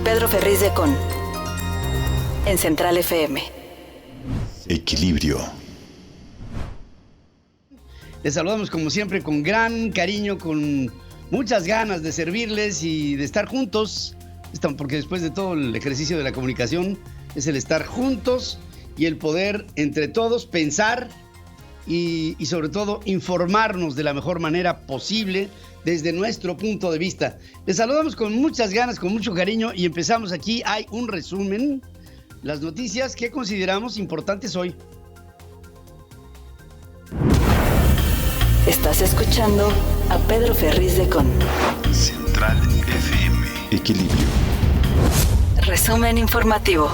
Pedro Ferriz de Con, en Central FM. Equilibrio. Les saludamos como siempre con gran cariño, con muchas ganas de servirles y de estar juntos, porque después de todo el ejercicio de la comunicación es el estar juntos y el poder entre todos pensar y sobre todo informarnos de la mejor manera posible desde nuestro punto de vista. Les saludamos con muchas ganas, con mucho cariño y empezamos aquí. Hay un resumen, las noticias que consideramos importantes hoy. Estás escuchando a Pedro Ferriz de Con. Central FM. Equilibrio. Resumen informativo.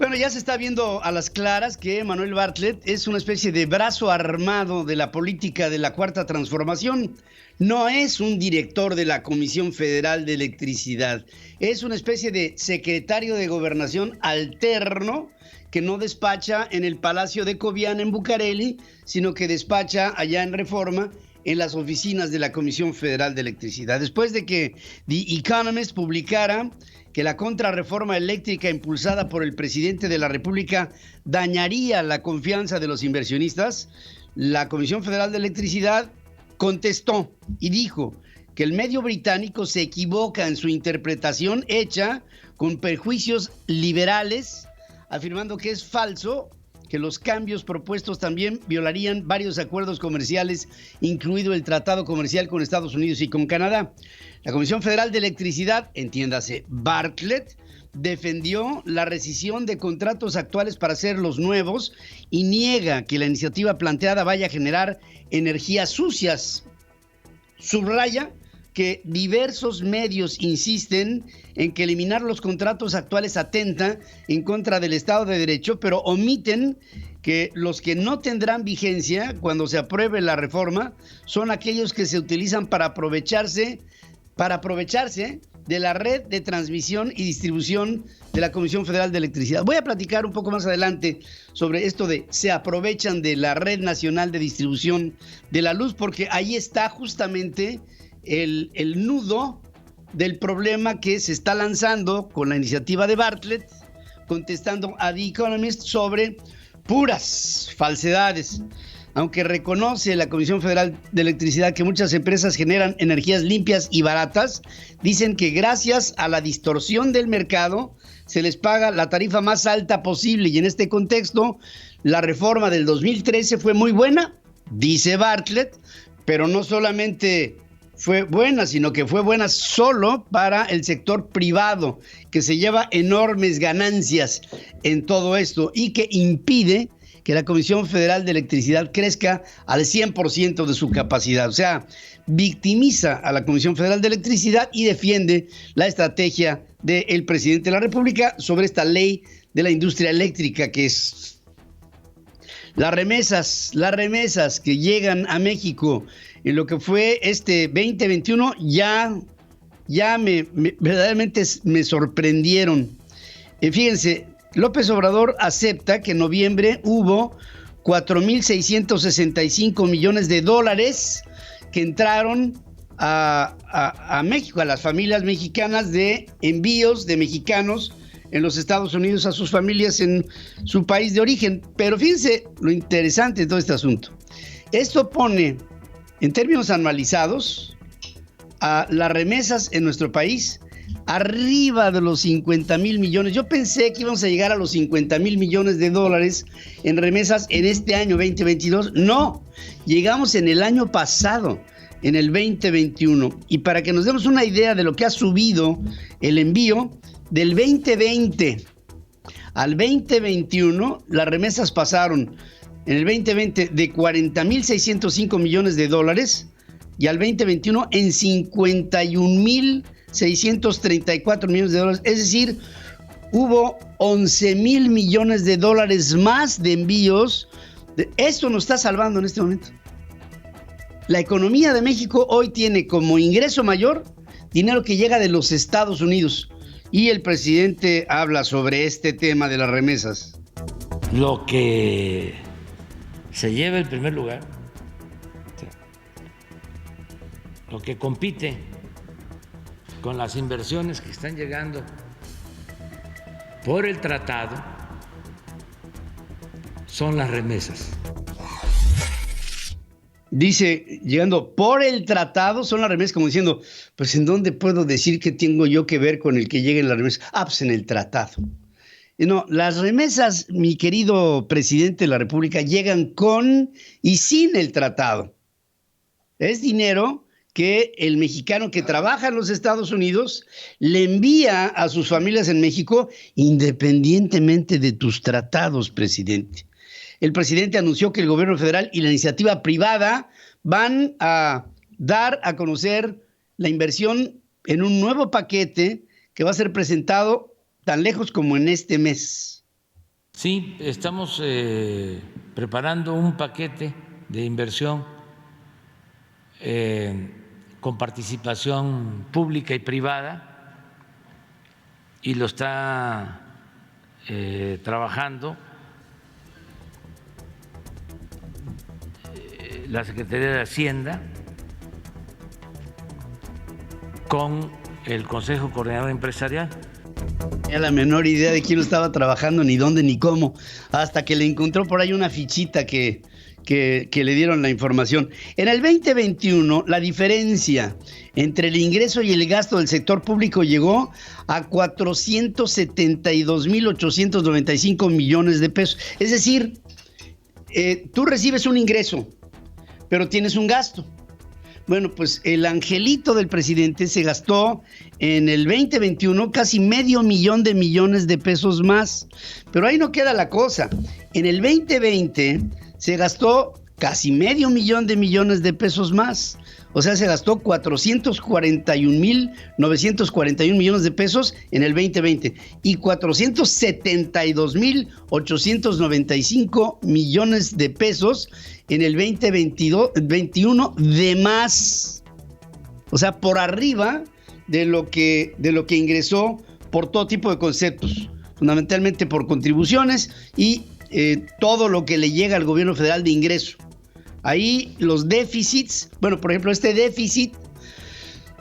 Bueno, ya se está viendo a las claras que Manuel Bartlett es una especie de brazo armado de la política de la Cuarta Transformación. No es un director de la Comisión Federal de Electricidad. Es una especie de secretario de Gobernación alterno que no despacha en el Palacio de Cobian en Bucareli, sino que despacha allá en Reforma, en las oficinas de la Comisión Federal de Electricidad. Después de que The Economist publicara que la contrarreforma eléctrica impulsada por el presidente de la República dañaría la confianza de los inversionistas, la Comisión Federal de Electricidad contestó y dijo que el medio británico se equivoca en su interpretación hecha con prejuicios liberales, afirmando que es falso que los cambios propuestos también violarían varios acuerdos comerciales, incluido el tratado comercial con Estados Unidos y con Canadá. La Comisión Federal de Electricidad, entiéndase Bartlett, defendió la rescisión de contratos actuales para hacer los nuevos y niega que la iniciativa planteada vaya a generar energías sucias. Subraya que diversos medios insisten en que eliminar los contratos actuales atenta en contra del Estado de Derecho, pero omiten que los que no tendrán vigencia cuando se apruebe la reforma son aquellos que se utilizan para aprovecharse de la red de transmisión y distribución de la Comisión Federal de Electricidad. Voy a platicar un poco más adelante sobre esto de se aprovechan de la Red Nacional de Distribución de la Luz, porque ahí está justamente el nudo del problema que se está lanzando con la iniciativa de Bartlett, contestando a The Economist sobre puras falsedades. Aunque reconoce la Comisión Federal de Electricidad que muchas empresas generan energías limpias y baratas, dicen que gracias a la distorsión del mercado se les paga la tarifa más alta posible, y en este contexto la reforma del 2013 fue muy buena, dice Bartlett, pero no solamente fue buena, sino que fue buena solo para el sector privado, que se lleva enormes ganancias en todo esto y que impide que la Comisión Federal de Electricidad crezca al 100% de su capacidad. O sea, victimiza a la Comisión Federal de Electricidad y defiende la estrategia del presidente de la República sobre esta ley de la industria eléctrica, que es las remesas que llegan a México en lo que fue este 2021 verdaderamente me sorprendieron. Fíjense, López Obrador acepta que en noviembre hubo 4,665 millones de dólares que entraron a México, a las familias mexicanas, de envíos de mexicanos en los Estados Unidos a sus familias en su país de origen. Pero fíjense lo interesante de todo este asunto. Esto pone, en términos anualizados, a las remesas en nuestro país arriba de los 50,000 millones. Yo pensé que íbamos a llegar a los 50,000 millones de dólares en remesas en este año 2022. No, llegamos en el año pasado, en el 2021. Y para que nos demos una idea de lo que ha subido el envío, del 2020 al 2021, las remesas pasaron en el 2020 de 40,605 millones de dólares y al 2021 en 51,634 millones de dólares. Es decir, hubo 11,000 millones de dólares más de envíos. Esto nos está salvando en este momento. La economía de México hoy tiene como ingreso mayor dinero que llega de los Estados Unidos. Y el presidente habla sobre este tema de las remesas. Lo que se lleva el primer lugar, lo que compite con las inversiones que están llegando por el tratado son las remesas. Dice, llegando por el tratado, son las remesas, como diciendo, pues ¿en dónde puedo decir que tengo yo que ver con el que lleguen las remesas? Ah, pues en el tratado. No, las remesas, mi querido presidente de la República, llegan con y sin el tratado. Es dinero que el mexicano que trabaja en los Estados Unidos le envía a sus familias en México independientemente de tus tratados, presidente. El presidente anunció que el gobierno federal y la iniciativa privada van a dar a conocer la inversión en un nuevo paquete que va a ser presentado tan lejos como en este mes. Sí, estamos preparando un paquete de inversión con participación pública y privada y lo está trabajando la Secretaría de Hacienda con el Consejo Coordinador Empresarial. No tenía la menor idea de quién lo estaba trabajando, ni dónde, ni cómo, hasta que le encontró por ahí una fichita que le dieron la información. En el 2021, la diferencia entre el ingreso y el gasto del sector público llegó a 472,895 millones de pesos. Es decir, tú recibes un ingreso, pero tienes un gasto. Bueno, pues el angelito del presidente se gastó en el 2021 casi $500 millones de pesos más. Pero ahí no queda la cosa. En el 2020 se gastó casi $500 millones de pesos más. O sea, se gastó 441,941 millones de pesos en el 2020 y 472,895 millones de pesos en el 2021 de más. O sea, por arriba de lo que ingresó por todo tipo de conceptos, fundamentalmente por contribuciones y todo lo que le llega al gobierno federal de ingreso. Ahí los déficits, bueno, por ejemplo, este déficit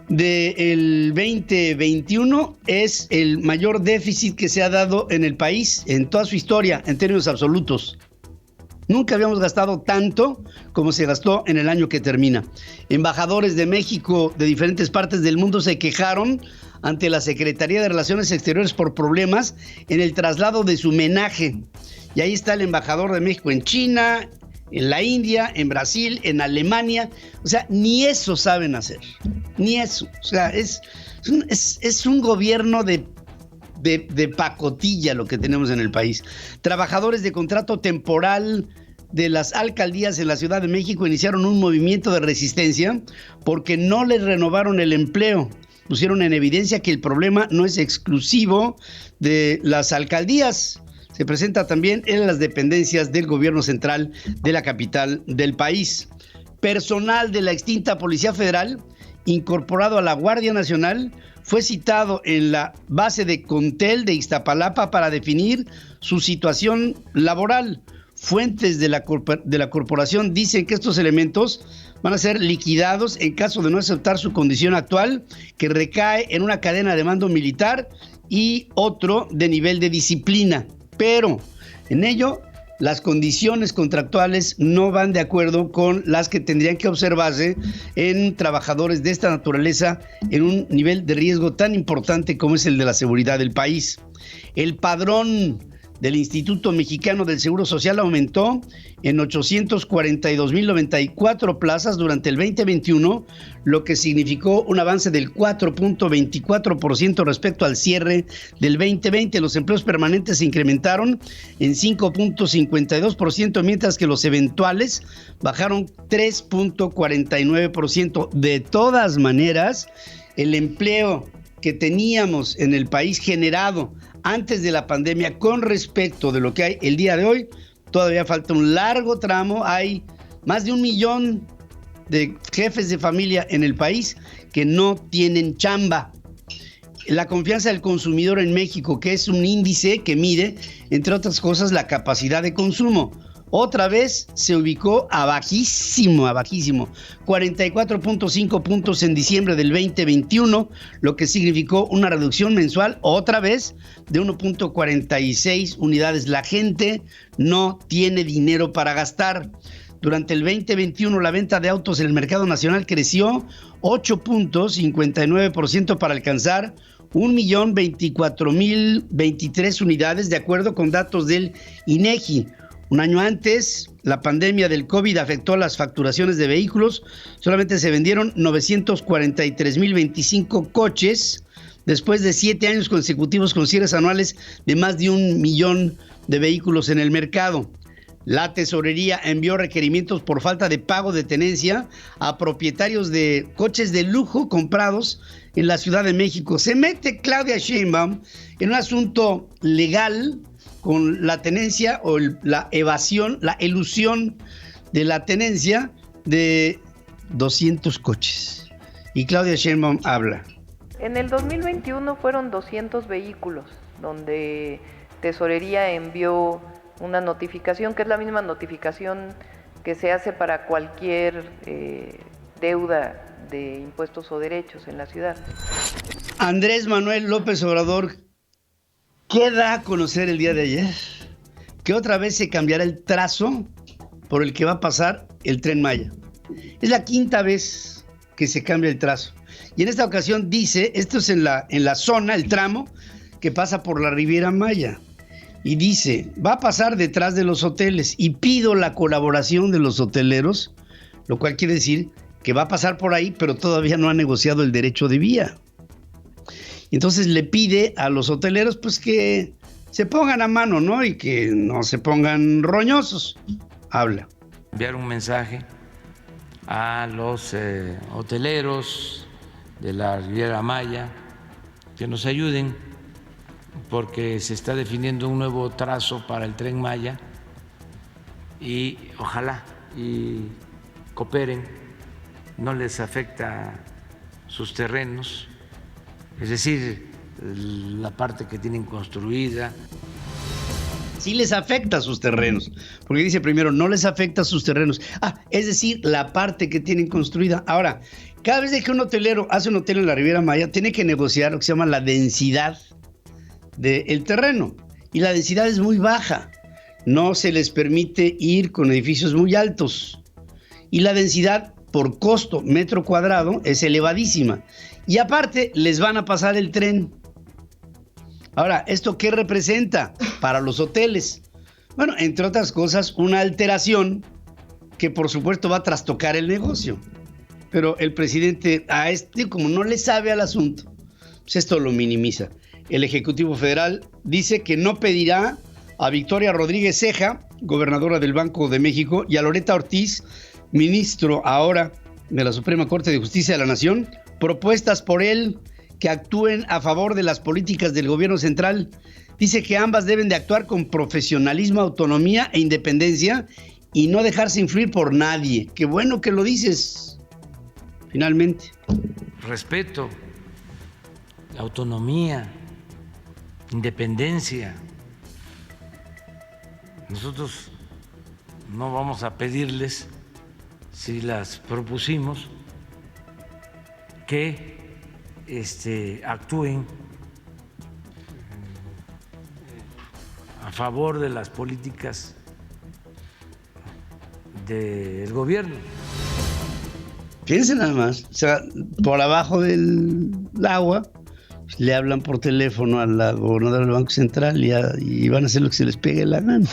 del 2021 es el mayor déficit que se ha dado en el país en toda su historia, en términos absolutos. Nunca habíamos gastado tanto como se gastó en el año que termina. Embajadores de México de diferentes partes del mundo se quejaron ante la Secretaría de Relaciones Exteriores por problemas en el traslado de su homenaje. Y ahí está el embajador de México en China, en la India, en Brasil, en Alemania. O sea, ni eso saben hacer, ni eso. O sea, es un gobierno de pacotilla lo que tenemos en el país. Trabajadores de contrato temporal de las alcaldías en la Ciudad de México iniciaron un movimiento de resistencia porque no les renovaron el empleo. Pusieron en evidencia que el problema no es exclusivo de las alcaldías. Se presenta también en las dependencias del gobierno central de la capital del país. Personal de la extinta Policía Federal, incorporado a la Guardia Nacional, fue citado en la base de Contel de Iztapalapa para definir su situación laboral. Fuentes de la corporación dicen que estos elementos van a ser liquidados en caso de no aceptar su condición actual, que recae en una cadena de mando militar y otro de nivel de disciplina. Pero en ello, las condiciones contractuales no van de acuerdo con las que tendrían que observarse en trabajadores de esta naturaleza en un nivel de riesgo tan importante como es el de la seguridad del país. El padrón del Instituto Mexicano del Seguro Social aumentó en 842,094 plazas durante el 2021, lo que significó un avance del 4.24% respecto al cierre del 2020. Los empleos permanentes se incrementaron en 5.52%, mientras que los eventuales bajaron 3.49%. De todas maneras, el empleo que teníamos en el país generado antes de la pandemia con respecto de lo que hay el día de hoy, todavía falta un largo tramo. Hay más de 1 millón de jefes de familia en el país que no tienen chamba. La confianza del consumidor en México, que es un índice que mide, entre otras cosas, la capacidad de consumo, otra vez se ubicó a bajísimo, 44.5 puntos en diciembre del 2021, lo que significó una reducción mensual otra vez de 1.46 unidades. La gente no tiene dinero para gastar. Durante el 2021 la venta de autos en el mercado nacional creció 8.59% para alcanzar 1.024.023 unidades, de acuerdo con datos del INEGI. Un año antes, la pandemia del COVID afectó las facturaciones de vehículos. Solamente se vendieron 943.025 coches, después de 7 años consecutivos con cierres anuales de más de 1 millón de vehículos en el mercado. La tesorería envió requerimientos por falta de pago de tenencia a propietarios de coches de lujo comprados en la Ciudad de México. Se mete Claudia Sheinbaum en un asunto legal con la tenencia o la evasión, la elusión de la tenencia de 200 coches. Y Claudia Sheinbaum habla. En el 2021 fueron 200 vehículos donde Tesorería envió una notificación, que es la misma notificación que se hace para cualquier deuda de impuestos o derechos en la ciudad. Andrés Manuel López Obrador, ¿qué da a conocer el día de ayer? Que otra vez se cambiará el trazo por el que va a pasar el Tren Maya. Es la quinta vez que se cambia el trazo. Y en esta ocasión dice, esto es en la zona, el tramo, que pasa por la Riviera Maya. Y dice, va a pasar detrás de los hoteles y pido la colaboración de los hoteleros, lo cual quiere decir que va a pasar por ahí, pero todavía no ha negociado el derecho de vía. Entonces le pide a los hoteleros pues que se pongan a mano, ¿no? Y que no se pongan roñosos. Habla. Enviar un mensaje a los hoteleros de la Riviera Maya que nos ayuden, porque se está definiendo un nuevo trazo para el Tren Maya y ojalá y cooperen, no les afecta sus terrenos, es decir, la parte que tienen construida. Sí les afecta a sus terrenos, porque dice primero, no les afecta a sus terrenos. Es decir, la parte que tienen construida. Ahora, cada vez que un hotelero hace un hotel en la Riviera Maya, tiene que negociar lo que se llama la densidad del terreno. Y la densidad es muy baja. No se les permite ir con edificios muy altos. Y la densidad por costo metro cuadrado es elevadísima. Y aparte, les van a pasar el tren. Ahora, ¿esto qué representa para los hoteles? Bueno, entre otras cosas, una alteración que por supuesto va a trastocar el negocio. Pero el presidente, como no le sabe al asunto, pues esto lo minimiza. El Ejecutivo Federal dice que no pedirá a Victoria Rodríguez Ceja, gobernadora del Banco de México, y a Loretta Ortiz, ministro ahora de la Suprema Corte de Justicia de la Nación, propuestas por él que actúen a favor de las políticas del gobierno central. Dice que ambas deben de actuar con profesionalismo, autonomía e independencia y no dejarse influir por nadie. Qué bueno que lo dices, finalmente. Respeto, autonomía, independencia. Nosotros no vamos a pedirles, si las propusimos, que actúen a favor de las políticas del gobierno. Fíjense nada más, o sea, por abajo del agua le hablan por teléfono a la gobernadora del Banco Central y van a hacer lo que se les pegue la gana.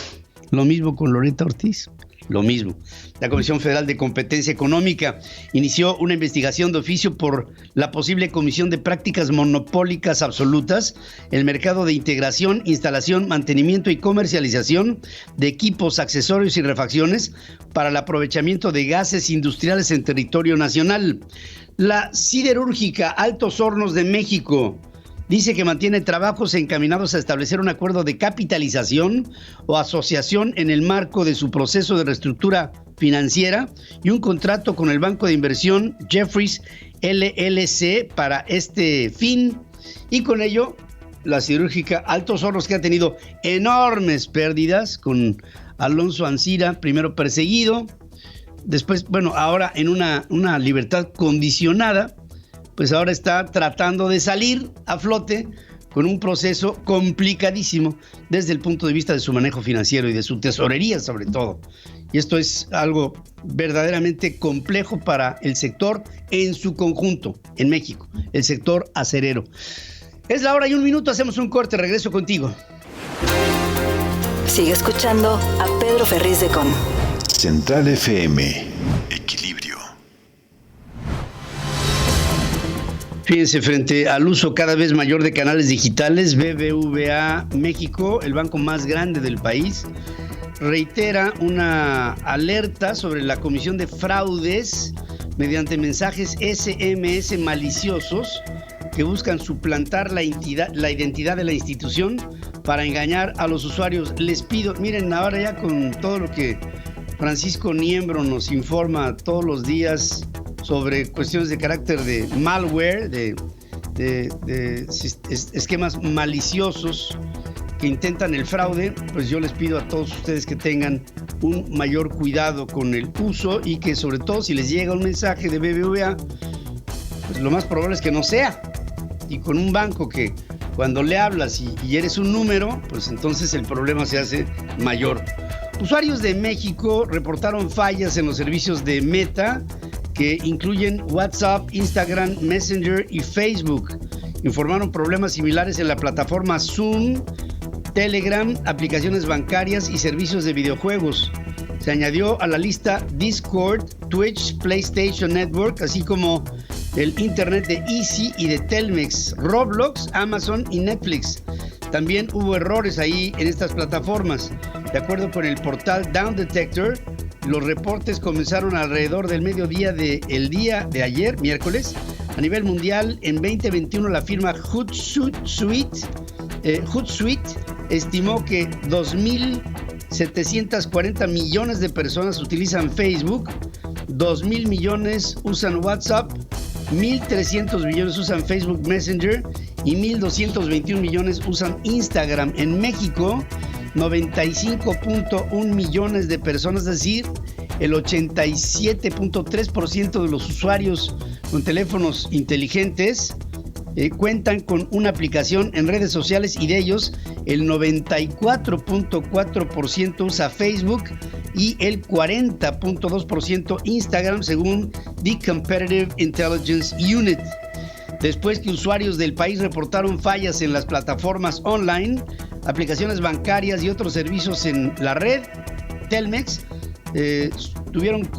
Lo mismo con Loretta Ortiz. Lo mismo. La Comisión Federal de Competencia Económica inició una investigación de oficio por la posible comisión de prácticas monopólicas absolutas en el mercado de integración, instalación, mantenimiento y comercialización de equipos, accesorios y refacciones para el aprovechamiento de gases industriales en territorio nacional. La siderúrgica Altos Hornos de México dice que mantiene trabajos encaminados a establecer un acuerdo de capitalización o asociación en el marco de su proceso de reestructura financiera y un contrato con el banco de inversión Jefferies LLC para este fin, y con ello la siderúrgica Altos Hornos, que ha tenido enormes pérdidas, con Alonso Ancira, primero perseguido, después, bueno, ahora en una libertad condicionada, pues ahora está tratando de salir a flote con un proceso complicadísimo desde el punto de vista de su manejo financiero y de su tesorería sobre todo. Y esto es algo verdaderamente complejo para el sector en su conjunto en México, el sector acerero. Es la hora y 1 minuto, hacemos un corte, regreso contigo. Sigue escuchando a Pedro Ferriz de Con. Central FM. Equilibrio. Fíjense, frente al uso cada vez mayor de canales digitales, BBVA México, el banco más grande del país, reitera una alerta sobre la comisión de fraudes mediante mensajes SMS maliciosos que buscan suplantar la identidad de la institución para engañar a los usuarios. Les pido, miren, ahora ya con todo lo que Francisco Niembro nos informa todos los días sobre cuestiones de carácter de malware, de esquemas maliciosos que intentan el fraude, pues yo les pido a todos ustedes que tengan un mayor cuidado con el uso y que sobre todo si les llega un mensaje de BBVA, pues lo más probable es que no sea. Y con un banco que cuando le hablas y eres un número, pues entonces el problema se hace mayor. Usuarios de México reportaron fallas en los servicios de Meta que incluyen WhatsApp, Instagram, Messenger y Facebook. Informaron problemas similares en la plataforma Zoom, Telegram, aplicaciones bancarias y servicios de videojuegos. Se añadió a la lista Discord, Twitch, PlayStation Network, así como el Internet de Easy y de Telmex, Roblox, Amazon y Netflix. También hubo errores ahí en estas plataformas. De acuerdo con el portal Down Detector, los reportes comenzaron alrededor del mediodía del día de ayer, miércoles. A nivel mundial, en 2021, la firma Hootsuite estimó que 2.740 millones de personas utilizan Facebook, 2.000 millones usan WhatsApp, 1.300 millones usan Facebook Messenger y 1.221 millones usan Instagram. En México, 95.1 millones de personas, es decir, el 87.3% de los usuarios con teléfonos inteligentes cuentan con una aplicación en redes sociales y de ellos el 94.4% usa Facebook y el 40.2% Instagram, según The Competitive Intelligence Unit. Después que usuarios del país reportaron fallas en las plataformas online, aplicaciones bancarias y otros servicios en la red, Telmex tuvieron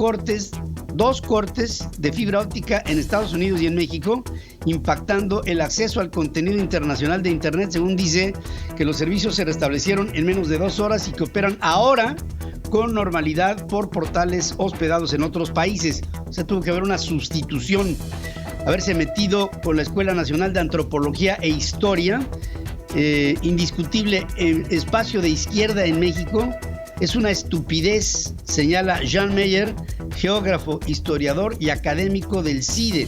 dos cortes de fibra óptica en Estados Unidos y en México, impactando el acceso al contenido internacional de Internet. Según dice, que los servicios se restablecieron en menos de 2 horas y que operan ahora con normalidad por portales hospedados en otros países. O sea, tuvo que haber una sustitución. Haberse metido con la Escuela Nacional de Antropología e Historia, indiscutible espacio de izquierda en México, es una estupidez, señala Jean Meyer, geógrafo, historiador y académico del CIDE.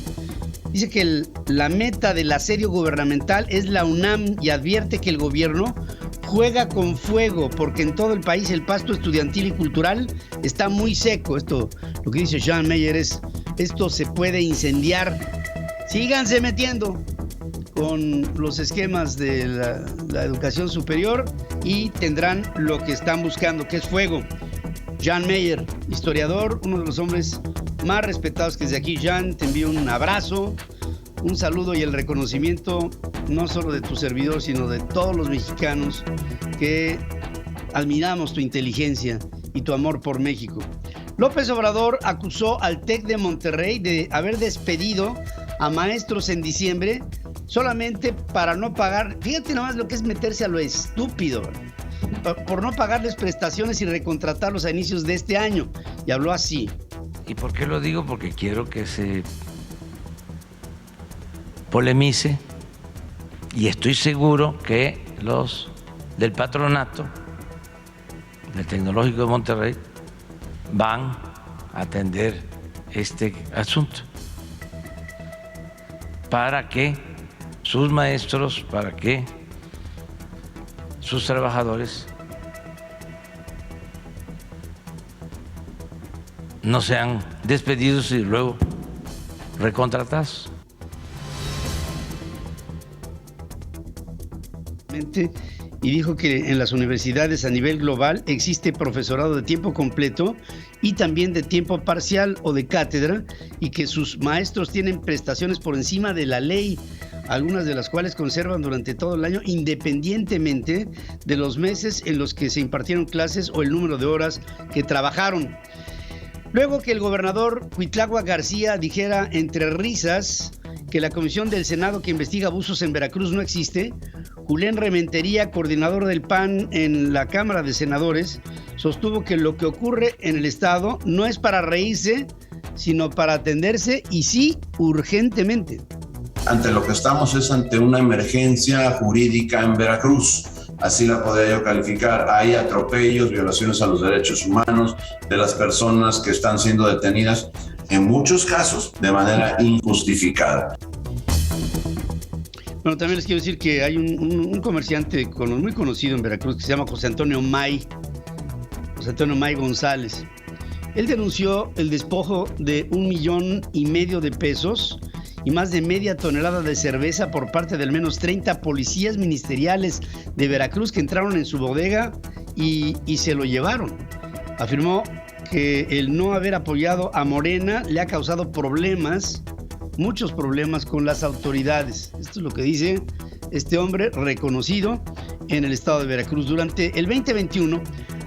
Dice que la meta del asedio gubernamental es la UNAM y advierte que el gobierno juega con fuego porque en todo el país el pasto estudiantil y cultural está muy seco. Esto, lo que dice Jean Meyer es, esto se puede incendiar. Síganse metiendo con los esquemas de la educación superior y tendrán lo que están buscando, que es fuego. Jean Meyer, historiador, uno de los hombres más respetados que desde aquí. Jean, te envío un abrazo, un saludo y el reconocimiento no solo de tu servidor, sino de todos los mexicanos que admiramos tu inteligencia y tu amor por México. López Obrador acusó al TEC de Monterrey de haber despedido a maestros en diciembre solamente para no pagar. Fíjate nomás lo que es meterse a lo estúpido, por no pagarles prestaciones y recontratarlos a inicios de este año. Y habló así. ¿Y por qué lo digo? Porque quiero que se polemice y estoy seguro que los del patronato del Tecnológico de Monterrey van a atender este asunto para que sus maestros, para que sus trabajadores no sean despedidos y luego recontratados. Y dijo que en las universidades a nivel global existe profesorado de tiempo completo y también de tiempo parcial o de cátedra, y que sus maestros tienen prestaciones por encima de la ley, algunas de las cuales conservan durante todo el año, independientemente de los meses en los que se impartieron clases o el número de horas que trabajaron. Luego que el gobernador Cuitláhuac García dijera entre risas que la comisión del Senado que investiga abusos en Veracruz no existe, Julián Rementería, coordinador del PAN en la Cámara de Senadores, sostuvo que lo que ocurre en el Estado no es para reírse, sino para atenderse, y sí, urgentemente. Ante lo que estamos es ante una emergencia jurídica en Veracruz. Así la podría yo calificar. Hay atropellos, violaciones a los derechos humanos de las personas que están siendo detenidas, en muchos casos de manera injustificada. Bueno, también les quiero decir que hay un comerciante muy conocido en Veracruz que se llama José Antonio May González. Él denunció el despojo de 1,5 millones de pesos y más de media tonelada de cerveza por parte de al menos 30 policías ministeriales de Veracruz que entraron en su bodega y se lo llevaron. Afirmó que el no haber apoyado a Morena le ha causado problemas, muchos problemas con las autoridades. Esto es lo que dice este hombre reconocido en el estado de Veracruz. Durante el 2021,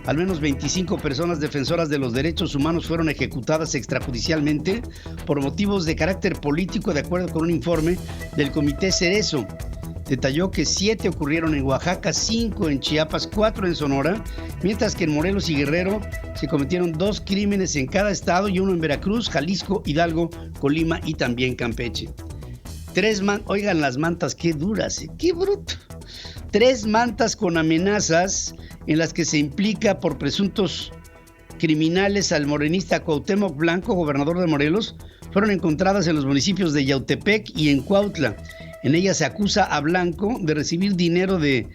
al menos 25 personas defensoras de los derechos humanos fueron ejecutadas extrajudicialmente por motivos de carácter político, de acuerdo con un informe del Comité Cerezo. Detalló que 7 ocurrieron en Oaxaca, 5 en Chiapas, 4 en Sonora, mientras que en Morelos y Guerrero se cometieron 2 crímenes en cada estado y 1 en Veracruz, Jalisco, Hidalgo, Colima y también Campeche. Oigan las mantas, qué duras, qué bruto. 3 mantas con amenazas en las que se implica por presuntos criminales al morenista Cuauhtémoc Blanco, gobernador de Morelos, fueron encontradas en los municipios de Yautepec y en Cuautla. En ella se acusa a Blanco de recibir dinero de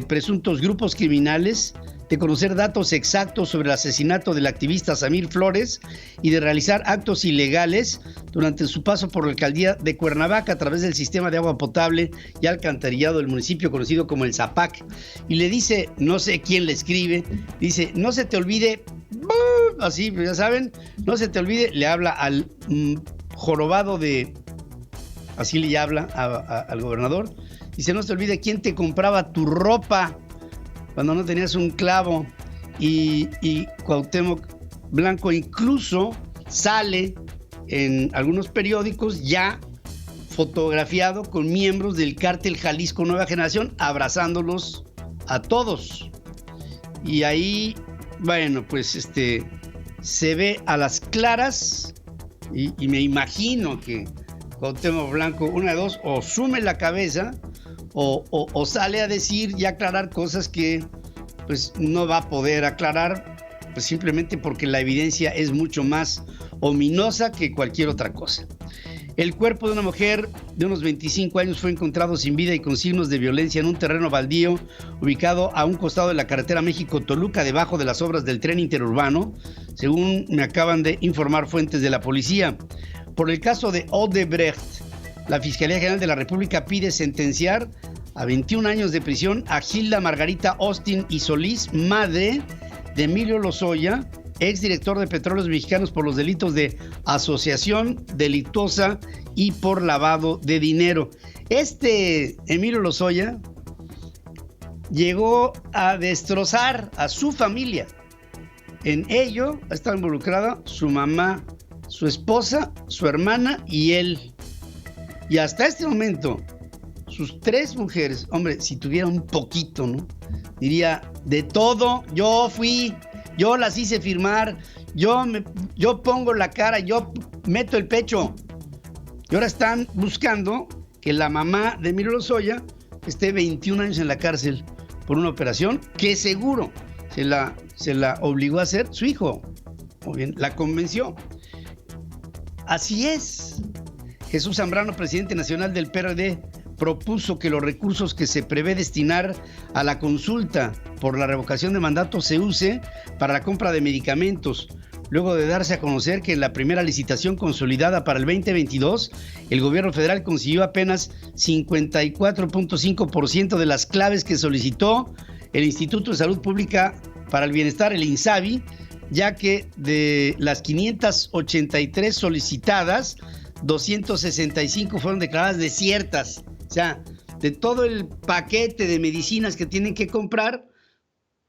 presuntos grupos criminales, de conocer datos exactos sobre el asesinato del activista Samir Flores y de realizar actos ilegales durante su paso por la alcaldía de Cuernavaca a través del sistema de agua potable y alcantarillado del municipio conocido como el Zapac. Y le dice, no sé quién le escribe, dice, no se te olvide, así, ya saben, no se te olvide, le habla al jorobado de... Así le habla al gobernador. Dice, no se te olvide quién te compraba tu ropa cuando no tenías un clavo. Y Cuauhtémoc Blanco incluso sale en algunos periódicos ya fotografiado con miembros del cártel Jalisco Nueva Generación, abrazándolos a todos. Y ahí, bueno, pues se ve a las claras y me imagino que Cuauhtémoc Blanco, una de dos, o sume la cabeza o sale a decir y aclarar cosas que pues no va a poder aclarar, pues simplemente porque la evidencia es mucho más ominosa que cualquier otra cosa. El cuerpo de una mujer de unos 25 años fue encontrado sin vida y con signos de violencia en un terreno baldío ubicado a un costado de la carretera México-Toluca, debajo de las obras del tren interurbano, según me acaban de informar fuentes de la policía. Por el caso de Odebrecht, la Fiscalía General de la República pide sentenciar a 21 años de prisión a Gilda Margarita Austin y Solís, madre de Emilio Lozoya, exdirector de Petróleos Mexicanos, por los delitos de asociación delictuosa y por lavado de dinero. Emilio Lozoya llegó a destrozar a su familia. En ello ha estado involucrada su mamá, su esposa, su hermana y él. Y hasta este momento, sus 3 mujeres, hombre, si tuviera un poquito, ¿no? Diría, de todo, yo fui, yo las hice firmar, yo pongo la cara, yo meto el pecho. Y ahora están buscando que la mamá de Emilio Lozoya esté 21 años en la cárcel por una operación que seguro se la obligó a hacer su hijo. O bien, la convenció. Así es. Jesús Zambrano, presidente nacional del PRD, propuso que los recursos que se prevé destinar a la consulta por la revocación de mandato se use para la compra de medicamentos, luego de darse a conocer que en la primera licitación consolidada para el 2022, el gobierno federal consiguió apenas 54.5% de las claves que solicitó el Instituto de Salud Pública para el Bienestar, el INSABI, ya que de las 583 solicitadas, 265 fueron declaradas desiertas. O sea, de todo el paquete de medicinas que tienen que comprar,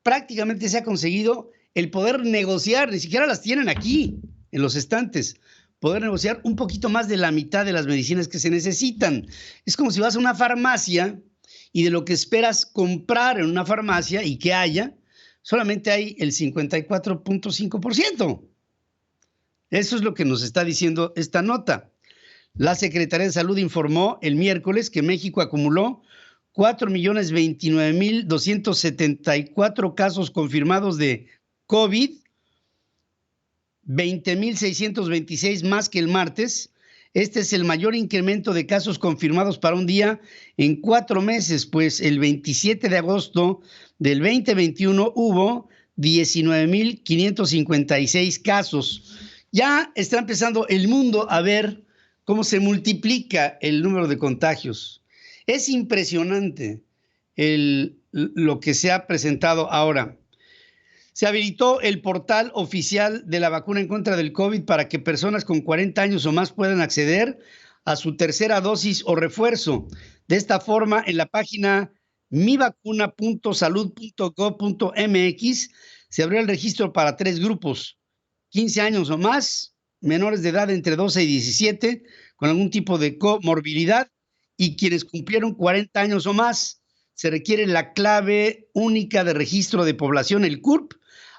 prácticamente se ha conseguido el poder negociar, ni siquiera las tienen aquí, en los estantes, poder negociar un poquito más de la mitad de las medicinas que se necesitan. Es como si vas a una farmacia y de lo que esperas comprar en una farmacia y que haya, solamente hay el 54.5%. Eso es lo que nos está diciendo esta nota. La Secretaría de Salud informó el miércoles que México acumuló 4.029.274 casos confirmados de COVID, 20.626 más que el martes. Este es el mayor incremento de casos confirmados para un día en 4 meses, pues el 27 de agosto del 2021 hubo 19.556 casos. Ya está empezando el mundo a ver cómo se multiplica el número de contagios. Es impresionante lo que se ha presentado ahora. Se habilitó el portal oficial de la vacuna en contra del COVID para que personas con 40 años o más puedan acceder a su tercera dosis o refuerzo. De esta forma, en la página mivacuna.salud.gov.mx se abrió el registro para 3 grupos: 15 años o más, menores de edad entre 12 y 17, con algún tipo de comorbilidad, y quienes cumplieron 40 años o más. Se requiere la clave única de registro de población, el CURP.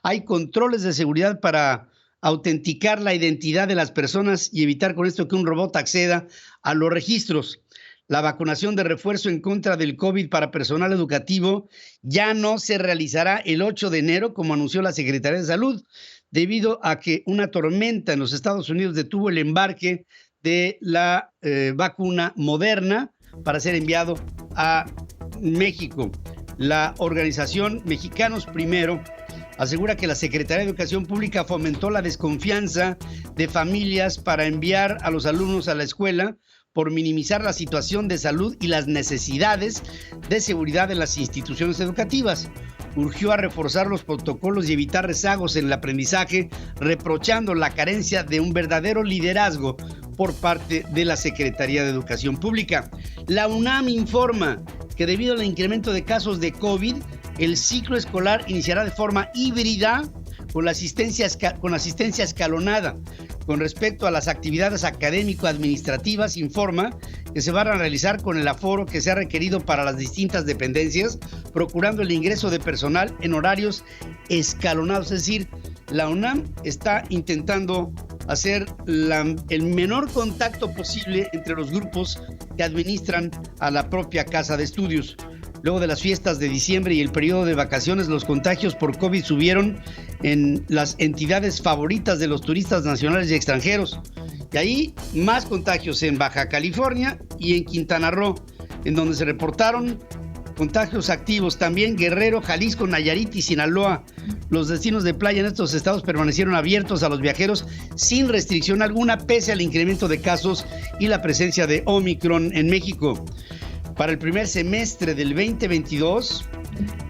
Hay controles de seguridad para autenticar la identidad de las personas y evitar con esto que un robot acceda a los registros. La vacunación de refuerzo en contra del COVID para personal educativo ya no se realizará el 8 de enero, como anunció la Secretaría de Salud, debido a que una tormenta en los Estados Unidos detuvo el embarque de la vacuna Moderna para ser enviado a México. La organización Mexicanos Primero asegura que la Secretaría de Educación Pública fomentó la desconfianza de familias para enviar a los alumnos a la escuela por minimizar la situación de salud y las necesidades de seguridad en las instituciones educativas. Urgió a reforzar los protocolos y evitar rezagos en el aprendizaje, reprochando la carencia de un verdadero liderazgo por parte de la Secretaría de Educación Pública. La UNAM informa que debido al incremento de casos de COVID, el ciclo escolar iniciará de forma híbrida con asistencia escalonada. Con respecto a las actividades académico-administrativas, informa que se van a realizar con el aforo que sea requerido para las distintas dependencias, procurando el ingreso de personal en horarios escalonados. Es decir, la UNAM está intentando hacer el menor contacto posible entre los grupos que administran a la propia casa de estudios. Luego de las fiestas de diciembre y el periodo de vacaciones, los contagios por COVID subieron en las entidades favoritas de los turistas nacionales y extranjeros. Y ahí más contagios en Baja California y en Quintana Roo, en donde se reportaron contagios activos. También Guerrero, Jalisco, Nayarit y Sinaloa. Los destinos de playa en estos estados permanecieron abiertos a los viajeros sin restricción alguna, pese al incremento de casos y la presencia de Omicron en México. Para el primer semestre del 2022,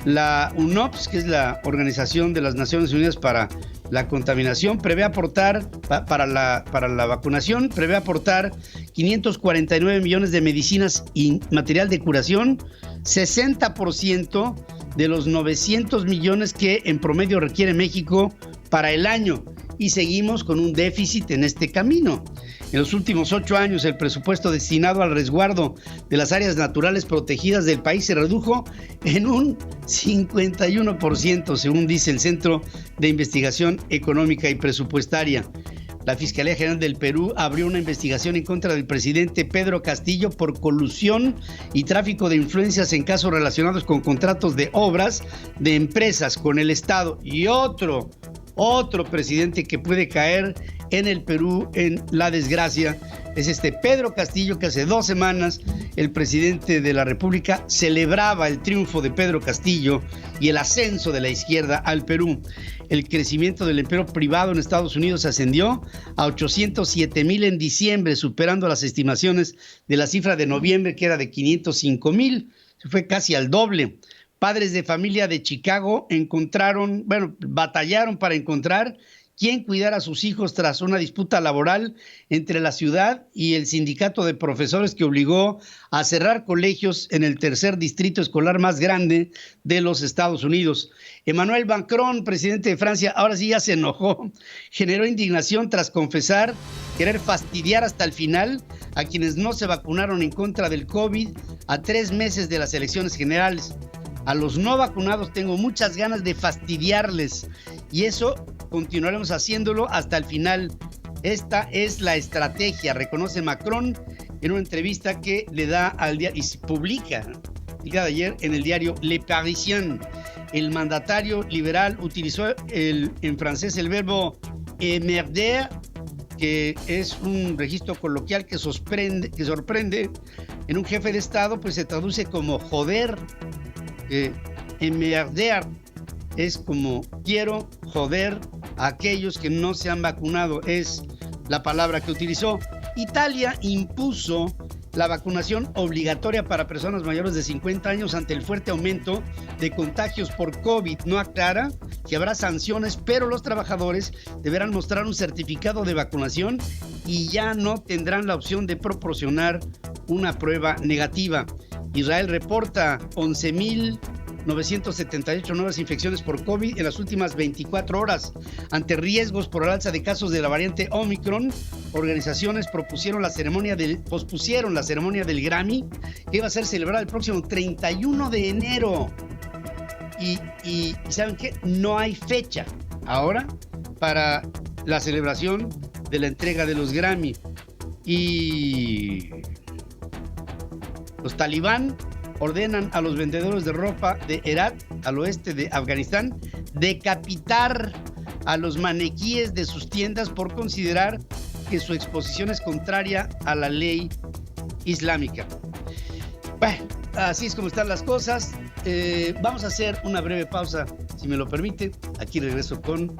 la UNOPS, que es la Organización de las Naciones Unidas para la Contaminación, prevé aportar, para la vacunación, prevé aportar 549 millones de medicinas y material de curación, 60% de los 900 millones que en promedio requiere México para el año. Y seguimos con un déficit en este camino. En los últimos 8 años, el presupuesto destinado al resguardo de las áreas naturales protegidas del país se redujo en un 51%, según dice el Centro de Investigación Económica y Presupuestaria. La Fiscalía General del Perú abrió una investigación en contra del presidente Pedro Castillo por colusión y tráfico de influencias en casos relacionados con contratos de obras de empresas con el Estado. Y otro presidente que puede caer en el Perú en la desgracia es Pedro Castillo, que hace 2 semanas el presidente de la República celebraba el triunfo de Pedro Castillo y el ascenso de la izquierda al Perú. El crecimiento del empleo privado en Estados Unidos ascendió a 807,000 en diciembre, superando las estimaciones de la cifra de noviembre, que era de 505,000. Se fue casi al doble. Padres de familia de Chicago batallaron para encontrar quién cuidara a sus hijos tras una disputa laboral entre la ciudad y el sindicato de profesores que obligó a cerrar colegios en el tercer distrito escolar más grande de los Estados Unidos. Emmanuel Macron, presidente de Francia, ahora sí ya se enojó, generó indignación tras confesar querer fastidiar hasta el final a quienes no se vacunaron en contra del COVID a 3 meses de las elecciones generales. A los no vacunados tengo muchas ganas de fastidiarles y eso continuaremos haciéndolo hasta el final. Esta es la estrategia, reconoce Macron en una entrevista que le da al diario y se publica el día de ayer en el diario Le Parisien. El mandatario liberal utilizó en francés el verbo emmerder, que es un registro coloquial que sorprende en un jefe de Estado, pues se traduce como joder. Emmerder es como quiero joder a aquellos que no se han vacunado, es la palabra que utilizó. Italia impuso la vacunación obligatoria para personas mayores de 50 años ante el fuerte aumento de contagios por COVID. No aclara que habrá sanciones, pero los trabajadores deberán mostrar un certificado de vacunación y ya no tendrán la opción de proporcionar una prueba negativa. Israel reporta 11,978 nuevas infecciones por COVID en las últimas 24 horas. Ante riesgos por el alza de casos de la variante Omicron, organizaciones pospusieron la ceremonia del Grammy, que iba a ser celebrada el próximo 31 de enero. Y ¿saben qué? No hay fecha ahora para la celebración de la entrega de los Grammy. Y los talibán ordenan a los vendedores de ropa de Herat, al oeste de Afganistán, decapitar a los maniquíes de sus tiendas por considerar que su exposición es contraria a la ley islámica. Bueno, así es como están las cosas. Vamos a hacer una breve pausa, si me lo permite. Aquí regreso con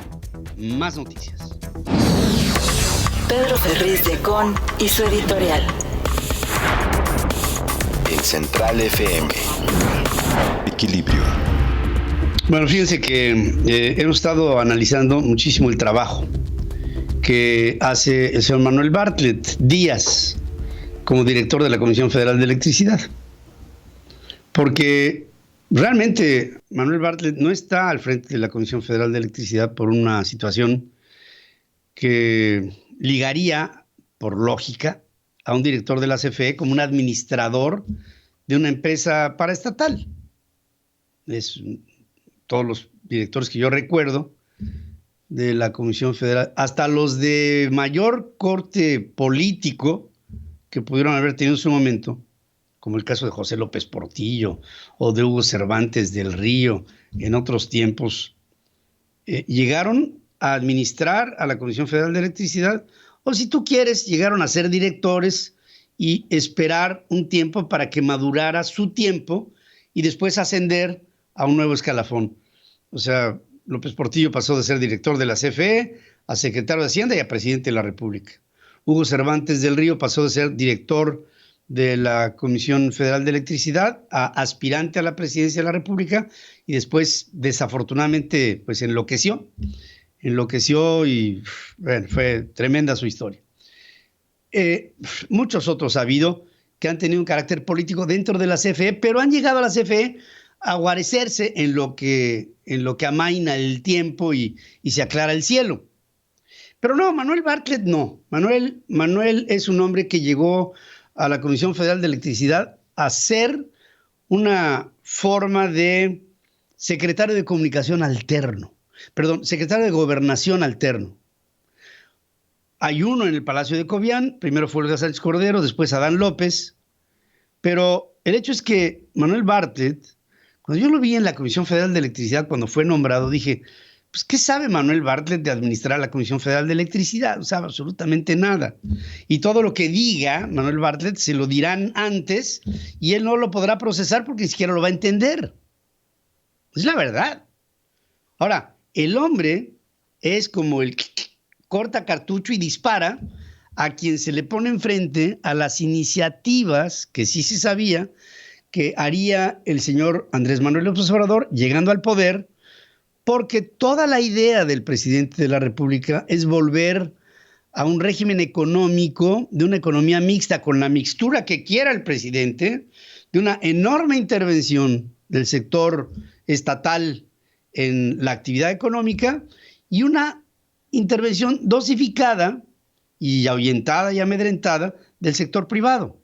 más noticias. Pedro Ferriz de Con y su editorial. En Central FM. Equilibrio. Bueno, fíjense que hemos estado analizando muchísimo el trabajo que hace el señor Manuel Bartlett Díaz como director de la Comisión Federal de Electricidad. Porque realmente Manuel Bartlett no está al frente de la Comisión Federal de Electricidad por una situación que ligaría, por lógica, a un director de la CFE como un administrador de una empresa paraestatal. Todos los directores que yo recuerdo de la Comisión Federal, hasta los de mayor corte político que pudieron haber tenido en su momento, como el caso de José López Portillo o de Hugo Cervantes del Río en otros tiempos, llegaron a administrar a la Comisión Federal de Electricidad, o si tú quieres, llegaron a ser directores y esperar un tiempo para que madurara su tiempo y después ascender a un nuevo escalafón. O sea, López Portillo pasó de ser director de la CFE a secretario de Hacienda y a presidente de la República. Hugo Cervantes del Río pasó de ser director de la Comisión Federal de Electricidad a aspirante a la presidencia de la República y después, desafortunadamente, pues enloqueció y bueno, fue tremenda su historia. Muchos otros ha habido que han tenido un carácter político dentro de la CFE, pero han llegado a la CFE a guarecerse en lo que amaina el tiempo y se aclara el cielo. Pero no, Manuel Bartlett no. Manuel es un hombre que llegó a la Comisión Federal de Electricidad a ser una forma de secretario de comunicación alterno. Secretario de Gobernación alterno. Hay uno en el Palacio de Cobián, primero fue Olga Sánchez Cordero, después Adán López, pero el hecho es que Manuel Bartlett, cuando yo lo vi en la Comisión Federal de Electricidad, cuando fue nombrado, dije, Pues, ¿qué sabe Manuel Bartlett de administrar la Comisión Federal de Electricidad? No sabe absolutamente nada. Y todo lo que diga Manuel Bartlett se lo dirán antes y él no lo podrá procesar porque ni siquiera lo va a entender. Es la verdad. Ahora, el hombre es como el corta cartucho y dispara a quien se le pone enfrente a las iniciativas que sí se sabía que haría el señor Andrés Manuel López Obrador llegando al poder, porque toda la idea del presidente de la República es volver a un régimen económico, de una economía mixta, con la mixtura que quiera el presidente, de una enorme intervención del sector estatal en la actividad económica y una intervención dosificada y ahuyentada y amedrentada del sector privado.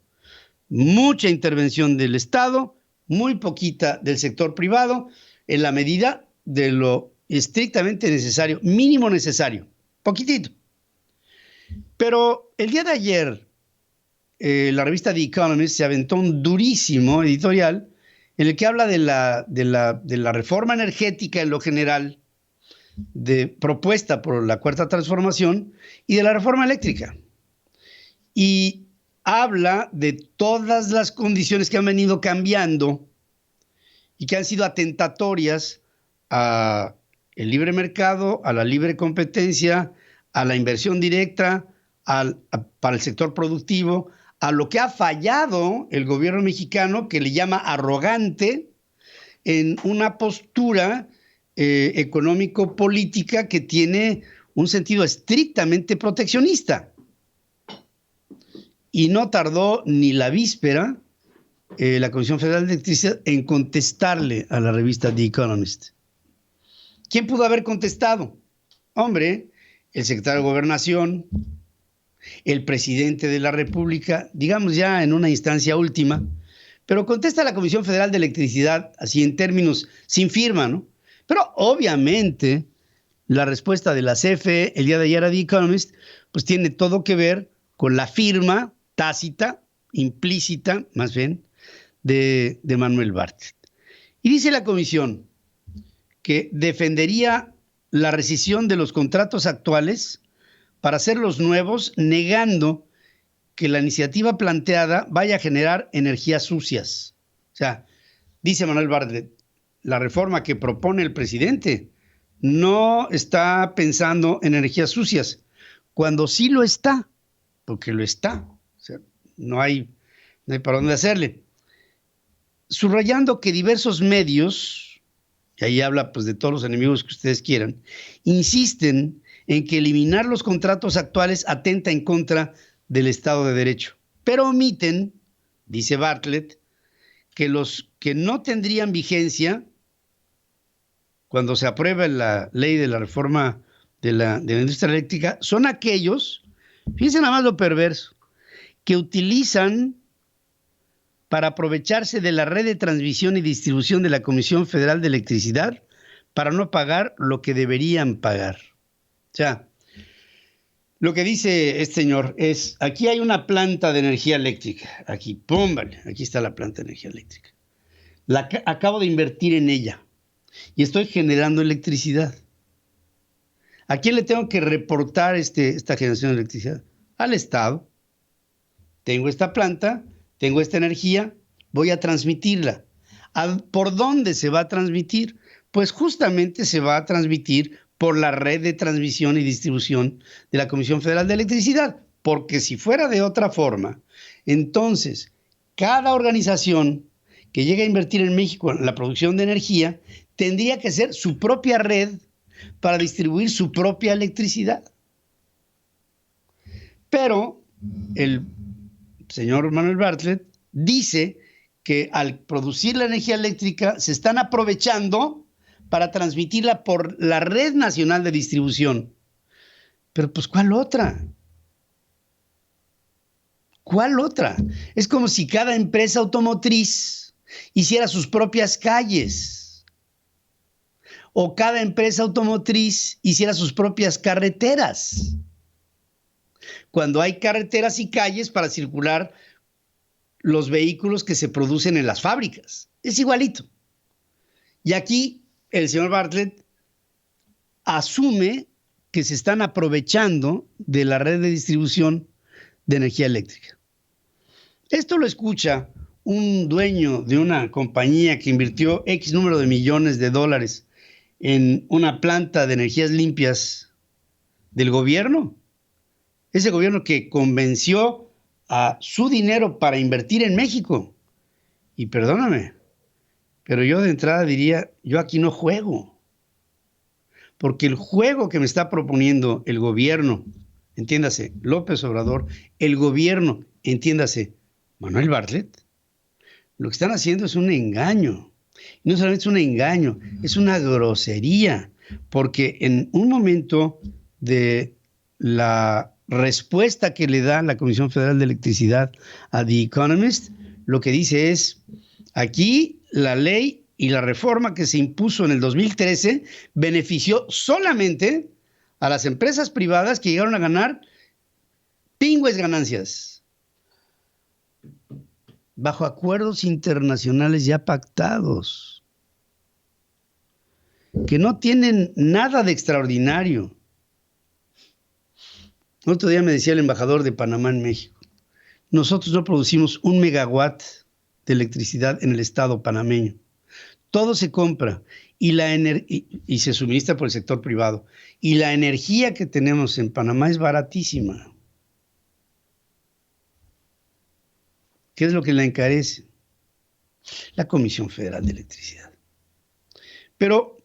Mucha intervención del Estado, muy poquita del sector privado, en la medida de lo estrictamente necesario, mínimo necesario, poquitito. Pero el día de ayer, la revista The Economist se aventó un durísimo editorial en el que habla de la reforma energética en lo general, propuesta por la Cuarta Transformación, y de la reforma eléctrica. Y habla de todas las condiciones que han venido cambiando y que han sido atentatorias a el libre mercado, a la libre competencia, a la inversión directa, para el sector productivo, a lo que ha fallado el gobierno mexicano, que le llama arrogante, en una postura económico-política que tiene un sentido estrictamente proteccionista. Y no tardó ni la víspera la Comisión Federal de Electricidad en contestarle a la revista The Economist. ¿Quién pudo haber contestado? Hombre, el secretario de Gobernación, el presidente de la República, digamos ya en una instancia última, pero contesta la Comisión Federal de Electricidad así en términos sin firma, ¿no? Pero obviamente la respuesta de la CFE el día de ayer a The Economist pues tiene todo que ver con la firma tácita, implícita más bien, de Manuel Bartlett. Y dice la comisión que defendería la rescisión de los contratos actuales para hacer los nuevos, negando que la iniciativa planteada vaya a generar energías sucias. O sea, dice Manuel Bartlett, la reforma que propone el presidente no está pensando en energías sucias, cuando sí lo está, porque lo está. O sea, no hay para dónde hacerle. Subrayando que diversos medios, y ahí habla pues de todos los enemigos que ustedes quieran, insisten en que eliminar los contratos actuales atenta en contra del Estado de Derecho. Pero omiten, dice Bartlett, que los que no tendrían vigencia cuando se apruebe la ley de la reforma de la industria eléctrica son aquellos, fíjense nada más lo perverso, que utilizan para aprovecharse de la red de transmisión y distribución de la Comisión Federal de Electricidad para no pagar lo que deberían pagar. O sea, lo que dice este señor es, aquí hay una planta de energía eléctrica, aquí, pum, vale, aquí está la planta de energía eléctrica. Acabo de invertir en ella y estoy generando electricidad. ¿A quién le tengo que reportar esta generación de electricidad? Al Estado. Tengo esta planta, tengo esta energía, voy a transmitirla. ¿Por dónde se va a transmitir? Pues justamente se va a transmitir por la red de transmisión y distribución de la Comisión Federal de Electricidad, porque si fuera de otra forma, entonces cada organización que llegue a invertir en México en la producción de energía tendría que hacer su propia red para distribuir su propia electricidad. Pero el señor Manuel Bartlett dice que al producir la energía eléctrica se están aprovechando para transmitirla por la Red Nacional de Distribución. Pero pues, ¿cuál otra? ¿Cuál otra? Es como si cada empresa automotriz hiciera sus propias calles, o cada empresa automotriz hiciera sus propias carreteras, cuando hay carreteras y calles para circular los vehículos que se producen en las fábricas. Es igualito. Y aquí el señor Bartlett asume que se están aprovechando de la red de distribución de energía eléctrica. Esto lo escucha un dueño de una compañía que invirtió X número de millones de dólares en una planta de energías limpias del gobierno. Ese gobierno que convenció a su dinero para invertir en México. Y perdóname, pero yo de entrada diría, yo aquí no juego. Porque el juego que me está proponiendo el gobierno, entiéndase, López Obrador, el gobierno, entiéndase, Manuel Bartlett, lo que están haciendo es un engaño. No solamente es un engaño, es una grosería, porque en un momento de la respuesta que le da la Comisión Federal de Electricidad a The Economist, lo que dice es, aquí la ley y la reforma que se impuso en el 2013 benefició solamente a las empresas privadas que llegaron a ganar pingües ganancias, bajo acuerdos internacionales ya pactados, que no tienen nada de extraordinario. Otro día me decía el embajador de Panamá en México, nosotros no producimos 1 megawatt de electricidad en el estado panameño. Todo se compra y se suministra por el sector privado. Y la energía que tenemos en Panamá es baratísima. ¿Qué es lo que la encarece? La Comisión Federal de Electricidad. Pero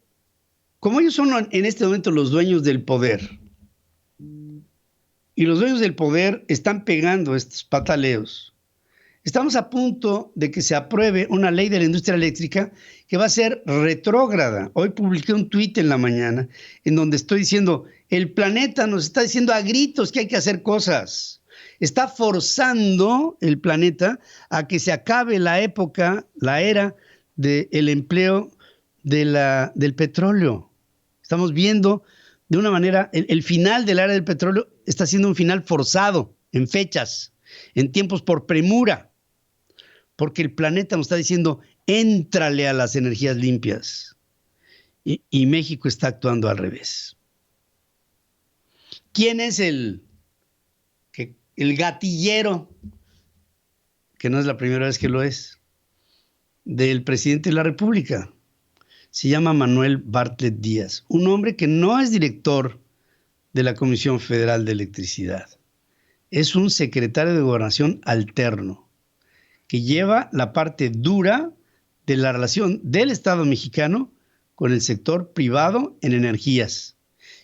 como ellos son en este momento los dueños del poder, y los dueños del poder están pegando estos pataleos, estamos a punto de que se apruebe una ley de la industria eléctrica que va a ser retrógrada. Hoy publiqué un tuit en la mañana en donde estoy diciendo, el planeta nos está diciendo a gritos que hay que hacer cosas. Está forzando el planeta a que se acabe la época, la era del empleo del petróleo. Estamos viendo de una manera, el final de la era del petróleo está siendo un final forzado, en fechas, en tiempos por premura, porque el planeta nos está diciendo, éntrale a las energías limpias. Y México está actuando al revés. ¿Quién es el gatillero, que no es la primera vez que lo es, del presidente de la República? Se llama Manuel Bartlett Díaz, un hombre que no es director de la Comisión Federal de Electricidad. Es un secretario de Gobernación alterno, que lleva la parte dura de la relación del Estado mexicano con el sector privado en energías,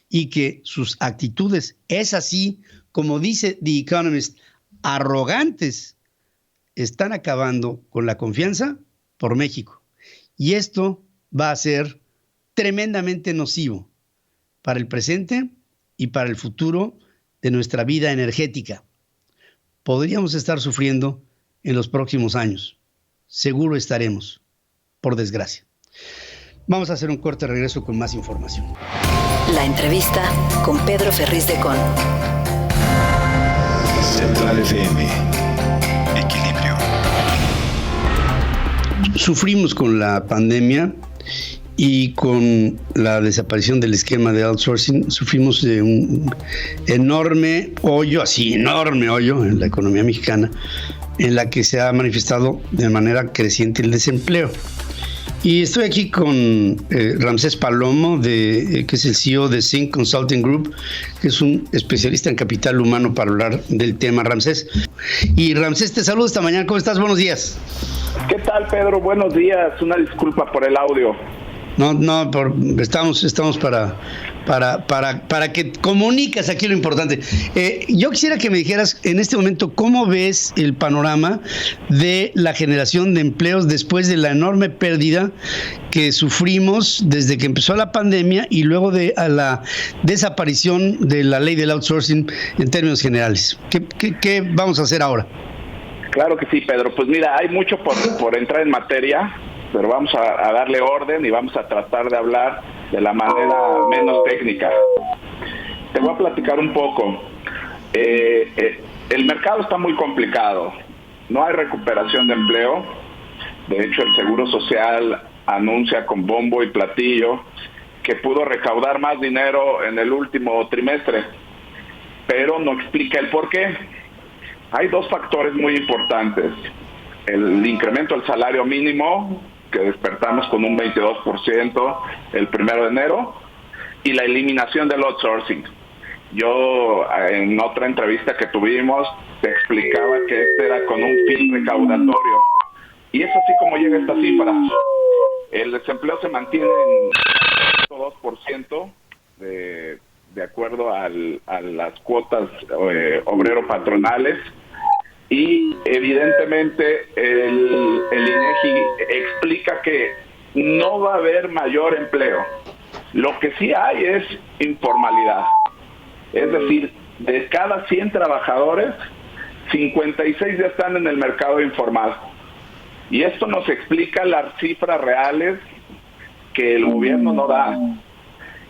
y que sus actitudes, es así, como dice The Economist, arrogantes, están acabando con la confianza por México. Y esto va a ser tremendamente nocivo para el presente y para el futuro de nuestra vida energética. Podríamos estar sufriendo en los próximos años. Seguro estaremos, por desgracia. Vamos a hacer un corte, regreso con más información. La entrevista con Pedro Ferriz de Con. Central FM. Equilibrio. Sufrimos con la pandemia y con la desaparición del esquema de outsourcing, sufrimos de un enorme hoyo en la economía mexicana, en la que se ha manifestado de manera creciente el desempleo. Y estoy aquí con Ramsés Palomo, que es el CEO de Sync Consulting Group, que es un especialista en capital humano para hablar del tema. Ramsés. Y Ramsés, te saludo esta mañana. ¿Cómo estás? Buenos días. ¿Qué tal, Pedro? Buenos días. Una disculpa por el audio. Estamos para que comunicas aquí lo importante. Yo quisiera que me dijeras en este momento cómo ves el panorama de la generación de empleos después de la enorme pérdida que sufrimos desde que empezó la pandemia y luego de la desaparición de la ley del outsourcing en términos generales. ¿Qué vamos a hacer ahora? Claro que sí, Pedro. Pues mira, hay mucho por entrar en materia, pero vamos a darle orden y vamos a tratar de hablar de la manera menos técnica. Te voy a platicar un poco. El mercado está muy complicado. No hay recuperación de empleo. De hecho, el Seguro Social anuncia con bombo y platillo que pudo recaudar más dinero en el último trimestre, pero no explica el por qué. Hay dos factores muy importantes: el incremento del salario mínimo, que despertamos con un 22% el 1 de enero, y la eliminación del outsourcing. Yo en otra entrevista que tuvimos te explicaba que este era con un fin recaudatorio, y es así como llega esta cifra. El desempleo se mantiene en 2% de acuerdo a las cuotas obrero-patronales, y evidentemente el INEGI explica que no va a haber mayor empleo. Lo que sí hay es informalidad. Es decir, de cada 100 trabajadores, 56 ya están en el mercado informal. Y esto nos explica las cifras reales que el gobierno no da.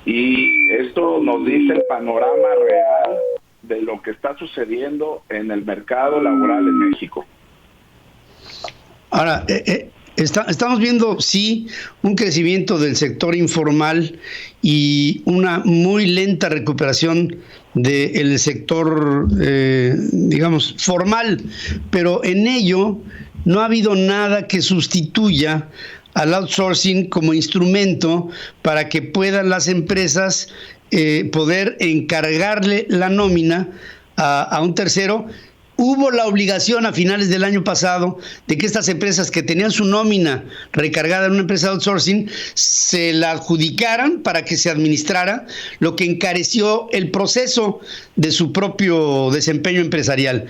Y esto nos dice el panorama real de lo que está sucediendo en el mercado laboral en México. Ahora, estamos viendo, sí, un crecimiento del sector informal y una muy lenta recuperación del sector, digamos, formal, pero en ello no ha habido nada que sustituya al outsourcing como instrumento para que puedan las empresas poder encargarle la nómina a un tercero. Hubo la obligación a finales del año pasado de que estas empresas que tenían su nómina recargada en una empresa de outsourcing se la adjudicaran para que se administrara, lo que encareció el proceso de su propio desempeño empresarial.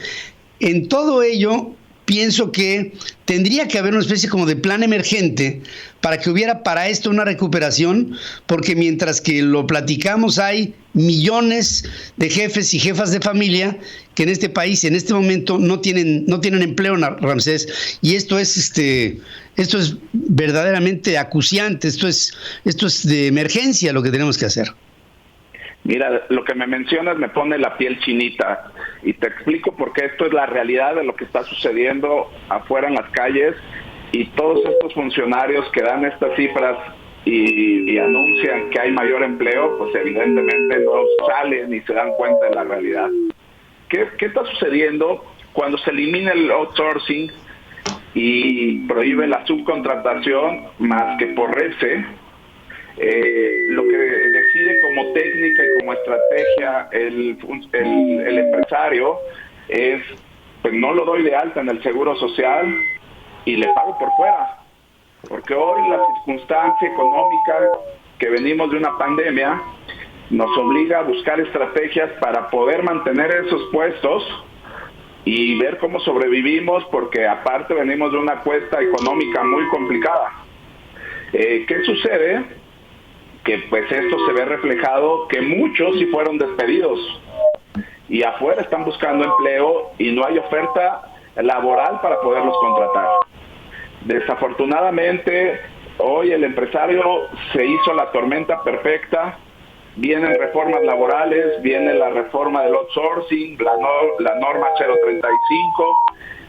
En todo ello, pienso que tendría que haber una especie como de plan emergente para que hubiera para esto una recuperación, porque mientras que lo platicamos hay millones de jefes y jefas de familia que en este país en este momento no tienen empleo, Ramsés, y esto es verdaderamente acuciante, esto es de emergencia lo que tenemos que hacer. Mira, lo que me mencionas me pone la piel chinita, y te explico por qué. Esto es la realidad de lo que está sucediendo afuera en las calles, y todos estos funcionarios que dan estas cifras y anuncian que hay mayor empleo, pues evidentemente no salen ni se dan cuenta de la realidad. ¿Qué está sucediendo cuando se elimina el outsourcing y prohíbe la subcontratación más que por REPSE? Lo que decide como técnica y como estrategia el empresario es: pues no lo doy de alta en el Seguro Social y le pago por fuera, porque hoy la circunstancia económica que venimos de una pandemia nos obliga a buscar estrategias para poder mantener esos puestos y ver cómo sobrevivimos, porque aparte venimos de una cuesta económica muy complicada. ¿Qué sucede? Que pues esto se ve reflejado que muchos sí fueron despedidos y afuera están buscando empleo y no hay oferta laboral para poderlos contratar. Desafortunadamente, hoy el empresario se hizo la tormenta perfecta. Vienen reformas laborales, viene la reforma del outsourcing, la norma 035,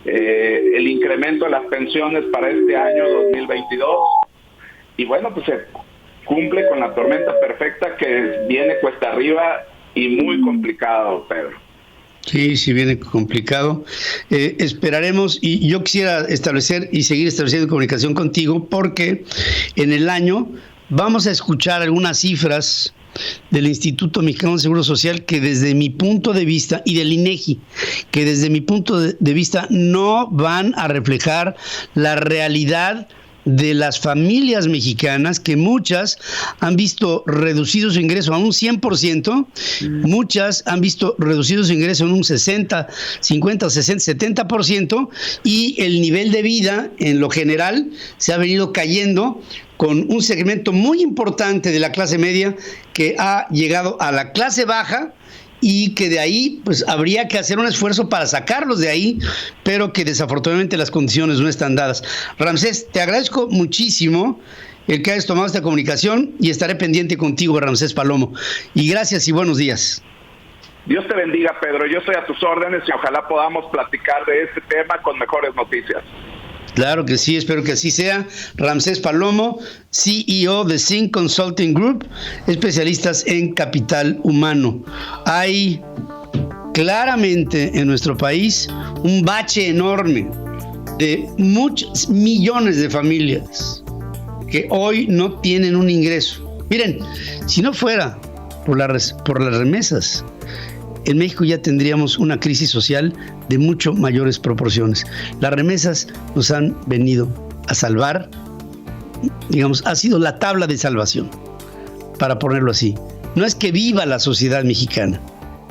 el incremento de las pensiones para este año 2022. Y bueno, pues se cumple con la tormenta perfecta que viene cuesta arriba y muy complicado, Pedro. Sí, viene complicado. Esperaremos, y yo quisiera establecer y seguir estableciendo comunicación contigo, porque en el año vamos a escuchar algunas cifras del Instituto Mexicano de Seguro Social que desde mi punto de vista, y del INEGI, que desde mi punto de vista no van a reflejar la realidad de las familias mexicanas, que muchas han visto reducido su ingreso a un 100%, muchas han visto reducido su ingreso en un 60, 50, 60, 70%, y el nivel de vida en lo general se ha venido cayendo, con un segmento muy importante de la clase media que ha llegado a la clase baja, y que de ahí pues habría que hacer un esfuerzo para sacarlos de ahí, pero que desafortunadamente las condiciones no están dadas. Ramsés, te agradezco muchísimo el que hayas tomado esta comunicación, y estaré pendiente contigo, Ramsés Palomo. Y gracias y buenos días. Dios te bendiga, Pedro. Yo estoy a tus órdenes y ojalá podamos platicar de este tema con mejores noticias. Claro que sí, espero que así sea. Ramsés Palomo, CEO de Sync Consulting Group, especialistas en capital humano. Hay claramente en nuestro país un bache enorme de muchos millones de familias que hoy no tienen un ingreso. Miren, si no fuera por las remesas, en México ya tendríamos una crisis social de mucho mayores proporciones. Las remesas nos han venido a salvar, digamos, ha sido la tabla de salvación, para ponerlo así. No es que viva la sociedad mexicana,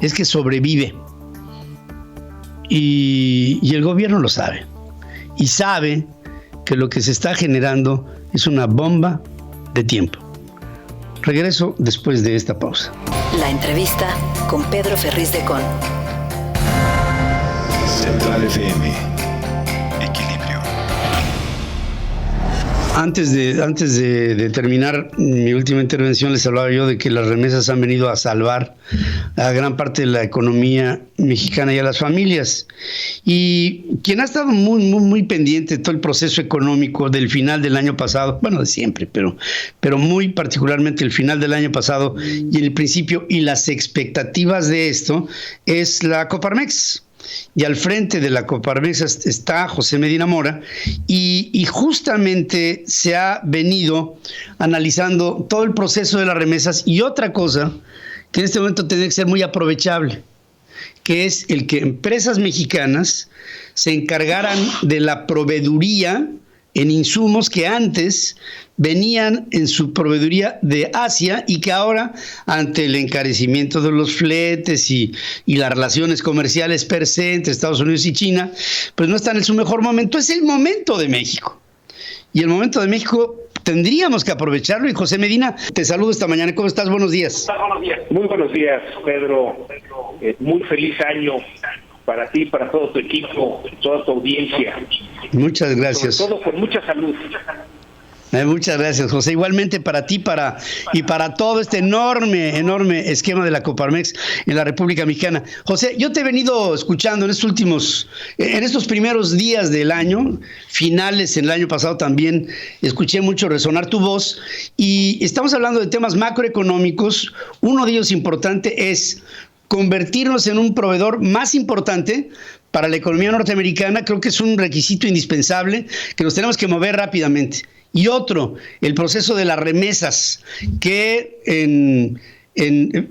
es que sobrevive. Y el gobierno lo sabe. Y sabe que lo que se está generando es una bomba de tiempo. Regreso después de esta pausa. La entrevista con Pedro Ferriz de Con. Central FM. Equilibrio. Antes de terminar mi última intervención, les hablaba yo de que las remesas han venido a salvar a gran parte de la economía mexicana y a las familias. Y quien ha estado muy pendiente de todo el proceso económico del final del año pasado, bueno, de siempre, pero muy particularmente el final del año pasado y el principio y las expectativas de esto, es la Coparmex. Y al frente de la Coparmex está José Medina Mora, y justamente se ha venido analizando todo el proceso de las remesas, y otra cosa que en este momento tiene que ser muy aprovechable, que es el que empresas mexicanas se encargaran de la proveeduría en insumos que antes venían en su proveeduría de Asia y que ahora, ante el encarecimiento de los fletes y las relaciones comerciales per se entre Estados Unidos y China, pues no están en su mejor momento. Es el momento de México. Y el momento de México tendríamos que aprovecharlo. Y José Medina, te saludo esta mañana. ¿Cómo estás? Buenos días. Muy buenos días, Pedro. Muy feliz año para ti, para todo tu equipo, toda tu audiencia. Muchas gracias. Sobre todo con mucha salud. Muchas gracias, José. Igualmente para ti y para todo este enorme esquema de la Coparmex en la República Mexicana. José, yo te he venido escuchando en estos primeros días del año, finales en el año pasado también, escuché mucho resonar tu voz, y estamos hablando de temas macroeconómicos. Uno de ellos importante es convertirnos en un proveedor más importante para la economía norteamericana. Creo que es un requisito indispensable, que nos tenemos que mover rápidamente. Y otro, el proceso de las remesas, que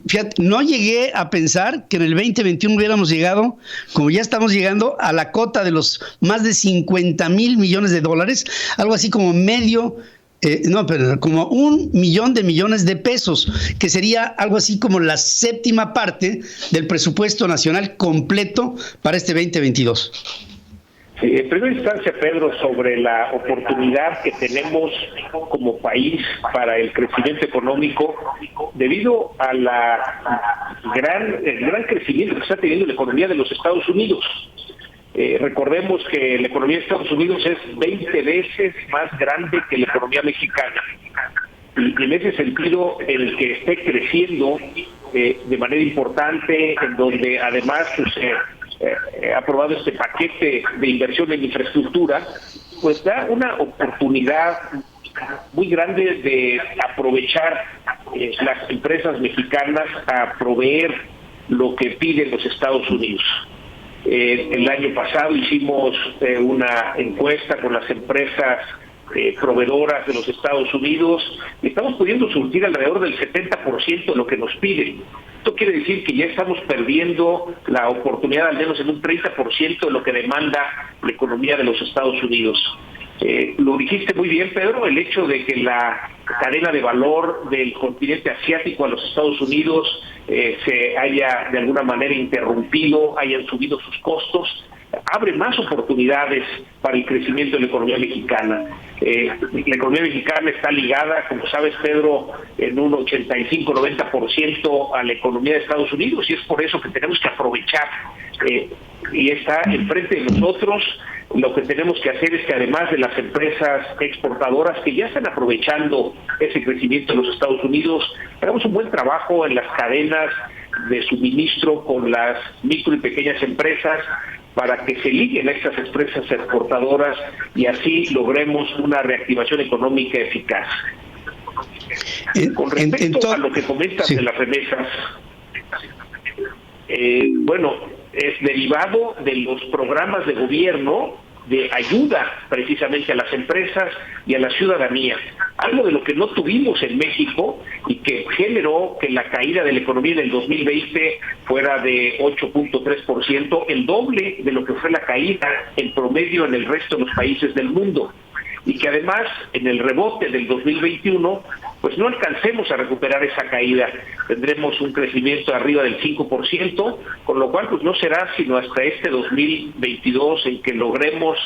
fíjate, no llegué a pensar que en el 2021 hubiéramos llegado, como ya estamos llegando, a la cota de los más de 50,000 millones de dólares, algo así como como 1 millón de millones de pesos, que sería algo así como la séptima parte del presupuesto nacional completo para este 2022. En primera instancia, Pedro, sobre la oportunidad que tenemos como país para el crecimiento económico, debido a el gran crecimiento que está teniendo la economía de los Estados Unidos. Recordemos que la economía de Estados Unidos es 20 veces más grande que la economía mexicana. Y en ese sentido, el que esté creciendo de manera importante, en donde además ha aprobado este paquete de inversión en infraestructura, pues da una oportunidad muy grande de aprovechar las empresas mexicanas a proveer lo que piden los Estados Unidos. El año pasado hicimos una encuesta con las empresas proveedoras de los Estados Unidos, y estamos pudiendo surtir alrededor del 70% de lo que nos piden. Esto quiere decir que ya estamos perdiendo la oportunidad al menos en un 30% de lo que demanda la economía de los Estados Unidos. Lo dijiste muy bien, Pedro, el hecho de que la cadena de valor del continente asiático a los Estados Unidos se haya de alguna manera interrumpido, hayan subido sus costos, abre más oportunidades para el crecimiento de la economía mexicana. La economía mexicana está ligada, como sabes, Pedro, en un 85-90% a la economía de Estados Unidos, y es por eso que tenemos que aprovechar, y está enfrente de nosotros. Lo que tenemos que hacer es que, además de las empresas exportadoras que ya están aprovechando ese crecimiento en los Estados Unidos, hagamos un buen trabajo en las cadenas de suministro con las micro y pequeñas empresas, para que se liguen a estas empresas exportadoras y así logremos una reactivación económica eficaz. Con respecto a lo que comentas de las remesas, bueno, es derivado de los programas de gobierno de ayuda precisamente a las empresas y a la ciudadanía. Algo de lo que no tuvimos en México y que generó que la caída de la economía en el 2020 fuera de 8.3%, el doble de lo que fue la caída en promedio en el resto de los países del mundo. Y que además en el rebote del 2021 pues no alcancemos a recuperar esa caída. Tendremos un crecimiento arriba del 5%, con lo cual pues no será sino hasta este 2022 en que logremos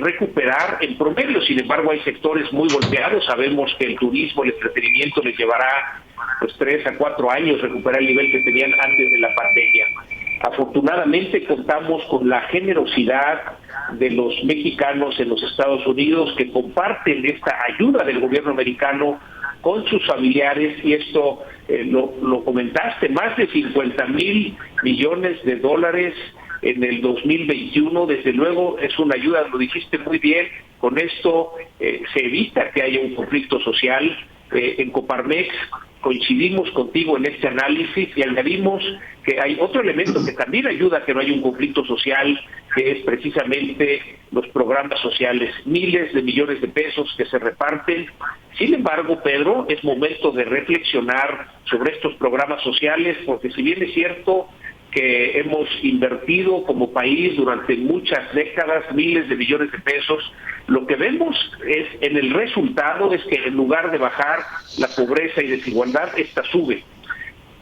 recuperar en promedio. Sin embargo, hay sectores muy golpeados. Sabemos que el turismo, el entretenimiento les llevará pues 3 a 4 años recuperar el nivel que tenían antes de la pandemia. Afortunadamente contamos con la generosidad de los mexicanos en los Estados Unidos que comparten esta ayuda del gobierno americano con sus familiares, y esto lo comentaste, más de 50,000 millones de dólares en el 2021. Desde luego es una ayuda, lo dijiste muy bien, con esto se evita que haya un conflicto social. En Coparmex coincidimos contigo en este análisis y añadimos que hay otro elemento que también ayuda a que no haya un conflicto social, que es precisamente los programas sociales, miles de millones de pesos que se reparten. Sin embargo, Pedro, es momento de reflexionar sobre estos programas sociales, porque si bien es cierto que hemos invertido como país durante muchas décadas miles de millones de pesos, lo que vemos es en el resultado es que en lugar de bajar la pobreza y desigualdad, esta sube.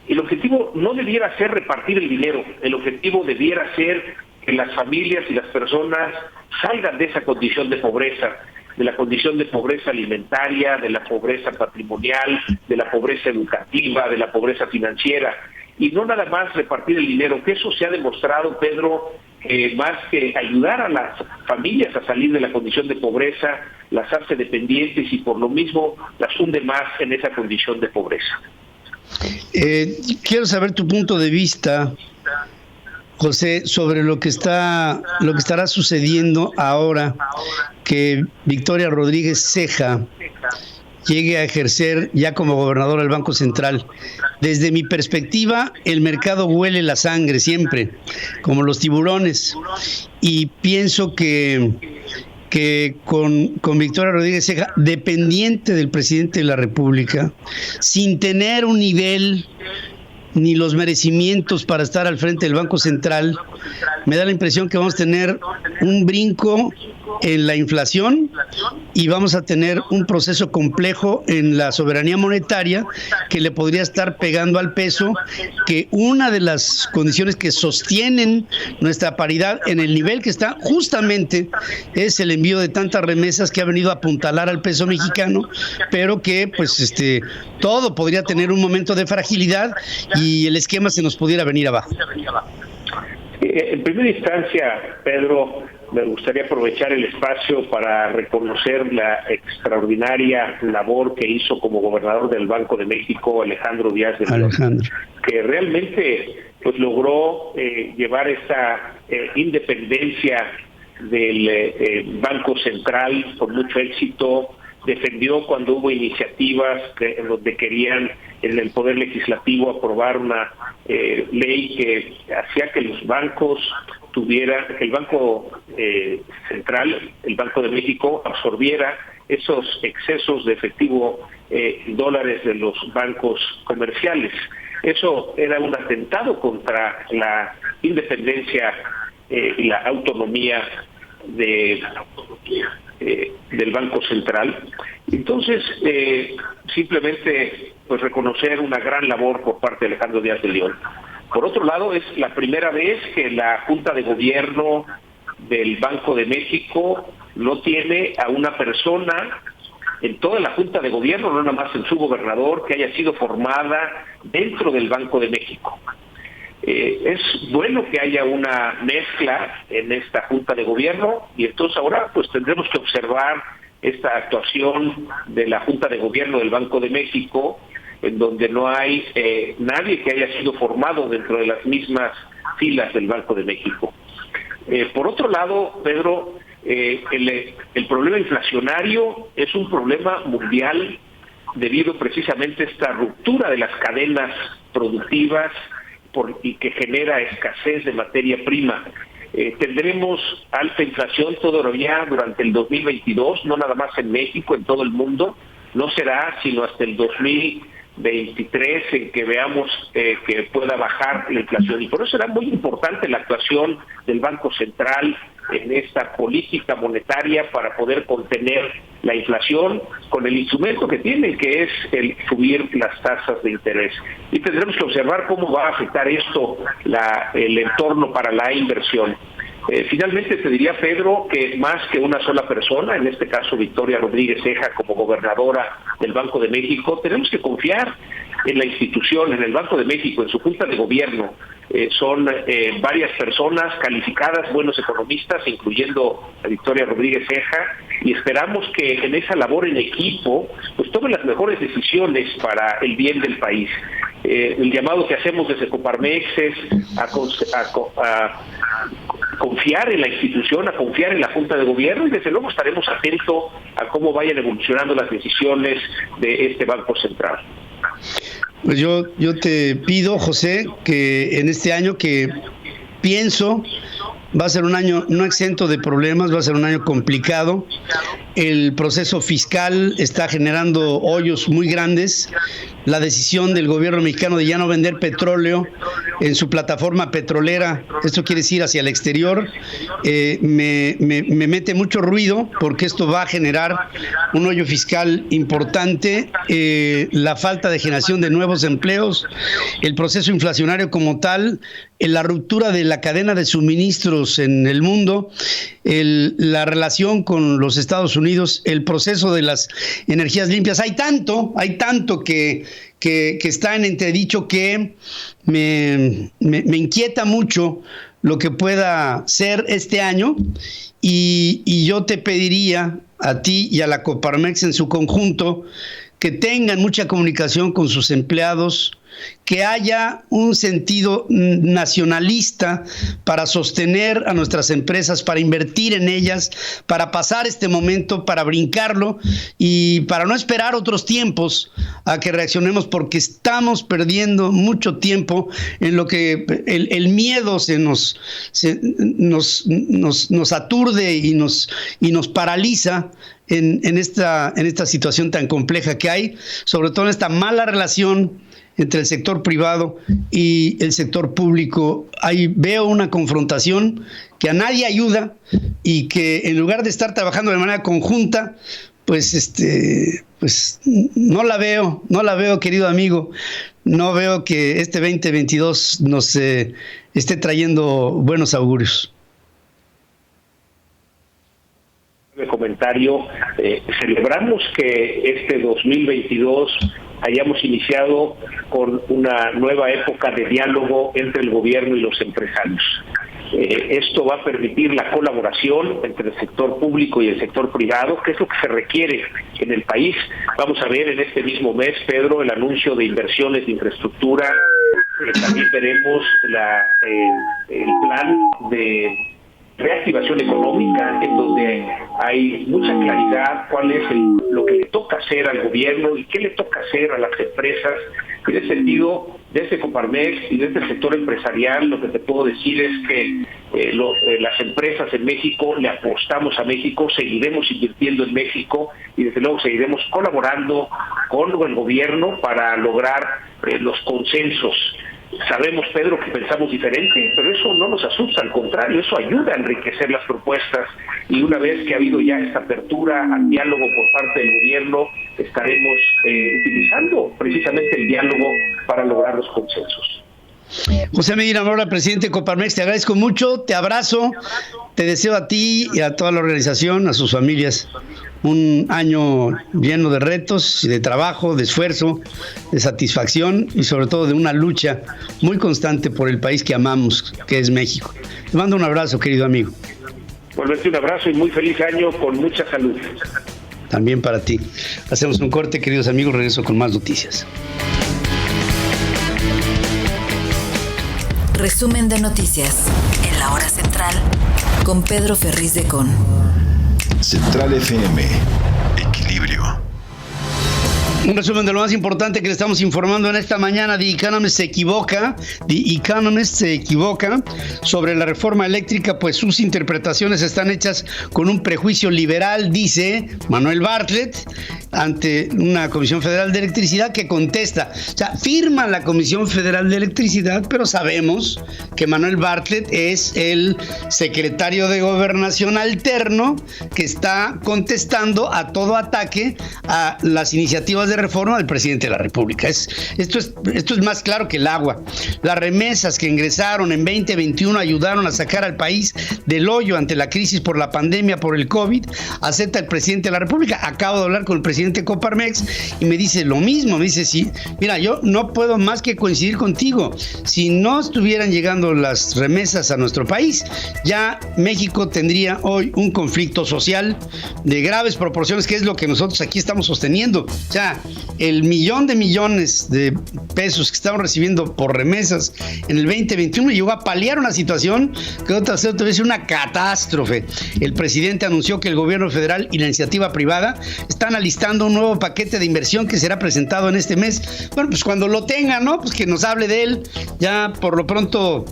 El objetivo no debiera ser repartir el dinero, el objetivo debiera ser que las familias y las personas salgan de esa condición de pobreza, de la condición de pobreza alimentaria, de la pobreza patrimonial, de la pobreza educativa, de la pobreza financiera. Y no nada más repartir el dinero, que eso se ha demostrado, Pedro, más que ayudar a las familias a salir de la condición de pobreza, las hace dependientes y por lo mismo las hunde más en esa condición de pobreza. Quiero saber tu punto de vista, José, sobre lo que estará sucediendo ahora que Victoria Rodríguez Ceja llegue a ejercer ya como gobernador del Banco Central. Desde mi perspectiva, el mercado huele la sangre siempre, como los tiburones, y pienso que con Victoria Rodríguez Ceja, dependiente del presidente de la República, sin tener un nivel ni los merecimientos para estar al frente del Banco Central, me da la impresión que vamos a tener un brinco en la inflación y vamos a tener un proceso complejo en la soberanía monetaria que le podría estar pegando al peso, que una de las condiciones que sostienen nuestra paridad en el nivel que está justamente es el envío de tantas remesas que ha venido a apuntalar al peso mexicano, pero que pues todo podría tener un momento de fragilidad y el esquema se nos pudiera venir abajo. En primera instancia, Pedro, me gustaría aprovechar el espacio para reconocer la extraordinaria labor que hizo como gobernador del Banco de México Alejandro Díaz de León, que realmente pues logró llevar esa independencia del Banco Central con mucho éxito. Defendió cuando hubo iniciativas en donde querían en el Poder Legislativo aprobar una ley que hacía que los bancos que el Banco Central, el Banco de México, absorbiera esos excesos de efectivo dólares de los bancos comerciales. Eso era un atentado contra la independencia y la autonomía del Banco Central. Entonces, simplemente pues reconocer una gran labor por parte de Alejandro Díaz de León. Por otro lado, es la primera vez que la Junta de Gobierno del Banco de México no tiene a una persona en toda la Junta de Gobierno, no nada más en su gobernador, que haya sido formada dentro del Banco de México. Es bueno que haya una mezcla en esta Junta de Gobierno y entonces ahora pues tendremos que observar esta actuación de la Junta de Gobierno del Banco de México, en donde no hay nadie que haya sido formado dentro de las mismas filas del Banco de México. Por otro lado, Pedro, el problema inflacionario es un problema mundial debido precisamente a esta ruptura de las cadenas productivas y que genera escasez de materia prima. Tendremos alta inflación todavía durante el 2022, no nada más en México, en todo el mundo. No será sino hasta el 2023 en que veamos que pueda bajar la inflación. Y por eso será muy importante la actuación del Banco Central en esta política monetaria para poder contener la inflación con el instrumento que tiene, que es el subir las tasas de interés. Y tendremos que observar cómo va a afectar esto el entorno para la inversión. Finalmente te diría, Pedro, que más que una sola persona, en este caso Victoria Rodríguez Ceja como gobernadora del Banco de México, tenemos que confiar en la institución, en el Banco de México, en su junta de gobierno. Son varias personas calificadas, buenos economistas, incluyendo a Victoria Rodríguez Ceja, y esperamos que en esa labor en equipo pues tomen las mejores decisiones para el bien del país. El llamado que hacemos desde Coparmex es a confiar en la institución, a confiar en la Junta de Gobierno, y desde luego estaremos atentos a cómo vayan evolucionando las decisiones de este Banco Central. Pues yo te pido, José, que en este año que pienso va a ser un año no exento de problemas, va a ser un año complicado. El proceso fiscal está generando hoyos muy grandes. La decisión del gobierno mexicano de ya no vender petróleo en su plataforma petrolera, esto quiere decir hacia el exterior, me mete mucho ruido porque esto va a generar un hoyo fiscal importante, la falta de generación de nuevos empleos, el proceso inflacionario como tal, la ruptura de la cadena de suministros en el mundo, la relación con los Estados Unidos, el proceso de las energías limpias. Hay tanto que está en entredicho que me inquieta mucho lo que pueda ser este año, y yo te pediría a ti y a la Coparmex en su conjunto que tengan mucha comunicación con sus empleados, que haya un sentido nacionalista para sostener a nuestras empresas, para invertir en ellas, para pasar este momento, para brincarlo y para no esperar otros tiempos a que reaccionemos, porque estamos perdiendo mucho tiempo en lo que el miedo nos aturde y nos paraliza en esta situación tan compleja que hay, sobre todo en esta mala relación entre el sector privado y el sector público. Ahí veo una confrontación que a nadie ayuda y que en lugar de estar trabajando de manera conjunta, pues no la veo, querido amigo. No veo que este 2022 nos esté trayendo buenos augurios. De comentario, celebramos que este 2022 hayamos iniciado con una nueva época de diálogo entre el gobierno y los empresarios. Esto va a permitir la colaboración entre el sector público y el sector privado, que es lo que se requiere en el país. Vamos a ver en este mismo mes, Pedro, el anuncio de inversiones de infraestructura. También veremos el plan de reactivación económica, en donde hay mucha claridad cuál es lo que le toca hacer al gobierno y qué le toca hacer a las empresas. En ese sentido, desde Coparmex y desde el sector empresarial, lo que te puedo decir es que las empresas en México le apostamos a México, seguiremos invirtiendo en México y desde luego seguiremos colaborando con el gobierno para lograr los consensos. Sabemos, Pedro, que pensamos diferente, pero eso no nos asusta, al contrario, eso ayuda a enriquecer las propuestas, y una vez que ha habido ya esta apertura al diálogo por parte del gobierno, estaremos utilizando precisamente el diálogo para lograr los consensos. José Medina Mora, presidente de Coparmex, te agradezco mucho, te abrazo, te deseo a ti y a toda la organización, a sus familias, un año lleno de retos y de trabajo, de esfuerzo, de satisfacción y sobre todo de una lucha muy constante por el país que amamos, que es México. Te mando un abrazo, querido amigo. Volverte un abrazo y muy feliz año con mucha salud. También para ti. Hacemos un corte, queridos amigos, regreso con más noticias. Resumen de noticias en la hora central con Pedro Ferriz de Con. Central FM. Equilibrio. Un resumen de lo más importante que le estamos informando en esta mañana. The Economist se equivoca sobre la reforma eléctrica, pues sus interpretaciones están hechas con un prejuicio liberal, dice Manuel Bartlett, ante una Comisión Federal de Electricidad que contesta. O sea, firma la Comisión Federal de Electricidad, pero sabemos que Manuel Bartlett es el secretario de Gobernación alterno que está contestando a todo ataque a las iniciativas de reforma del presidente de la República. Esto es más claro que el agua. Las remesas que ingresaron en 2021 ayudaron a sacar al país del hoyo ante la crisis por la pandemia, por el COVID, acepta el presidente de la República. Acabo de hablar con el presidente Coparmex y me dice lo mismo. Me dice, sí, mira, yo no puedo más que coincidir contigo. Si no estuvieran llegando las remesas a nuestro país, ya México tendría hoy un conflicto social de graves proporciones, que es lo que nosotros aquí estamos sosteniendo. O sea, el millón de millones de pesos que estaban recibiendo por remesas en el 2021 llegó a paliar una situación que otra vez una catástrofe. El presidente anunció que el gobierno federal y la iniciativa privada están alistando un nuevo paquete de inversión que será presentado en este mes. Bueno, pues cuando lo tenga, ¿no? Pues que nos hable de él. Ya por lo pronto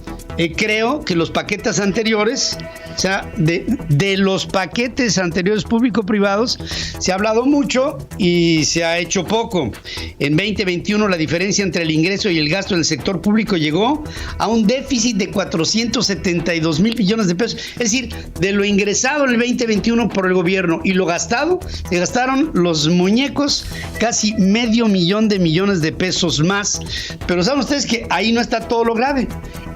creo que los paquetes anteriores, o sea, de los paquetes anteriores público-privados, se ha hablado mucho y se ha hecho poco. En 2021 la diferencia entre el ingreso y el gasto en el sector público llegó a un déficit de 472 mil millones de pesos. Es decir, de lo ingresado en el 2021 por el gobierno y lo gastado, se gastaron los muñecos casi $500 millones de pesos más. Pero saben ustedes que ahí no está todo lo grave.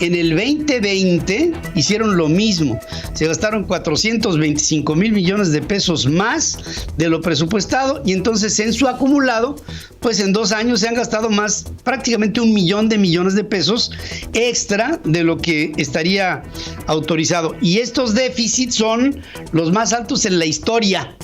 En el 2020 hicieron lo mismo. Se gastaron 425 mil millones de pesos más de lo presupuestado, y entonces en su acumulado, pues en 2 años se han gastado más, prácticamente $1 millón de pesos extra de lo que estaría autorizado. Y estos déficits son los más altos en la historia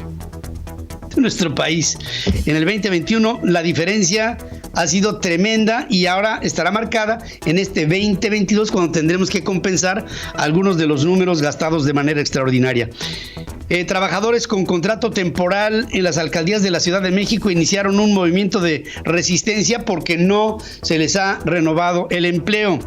de nuestro país. En el 2021 la diferencia ha sido tremenda y ahora estará marcada en este 2022, cuando tendremos que compensar algunos de los números gastados de manera extraordinaria. Trabajadores con contrato temporal en las alcaldías de la Ciudad de México iniciaron un movimiento de resistencia porque no se les ha renovado el empleo.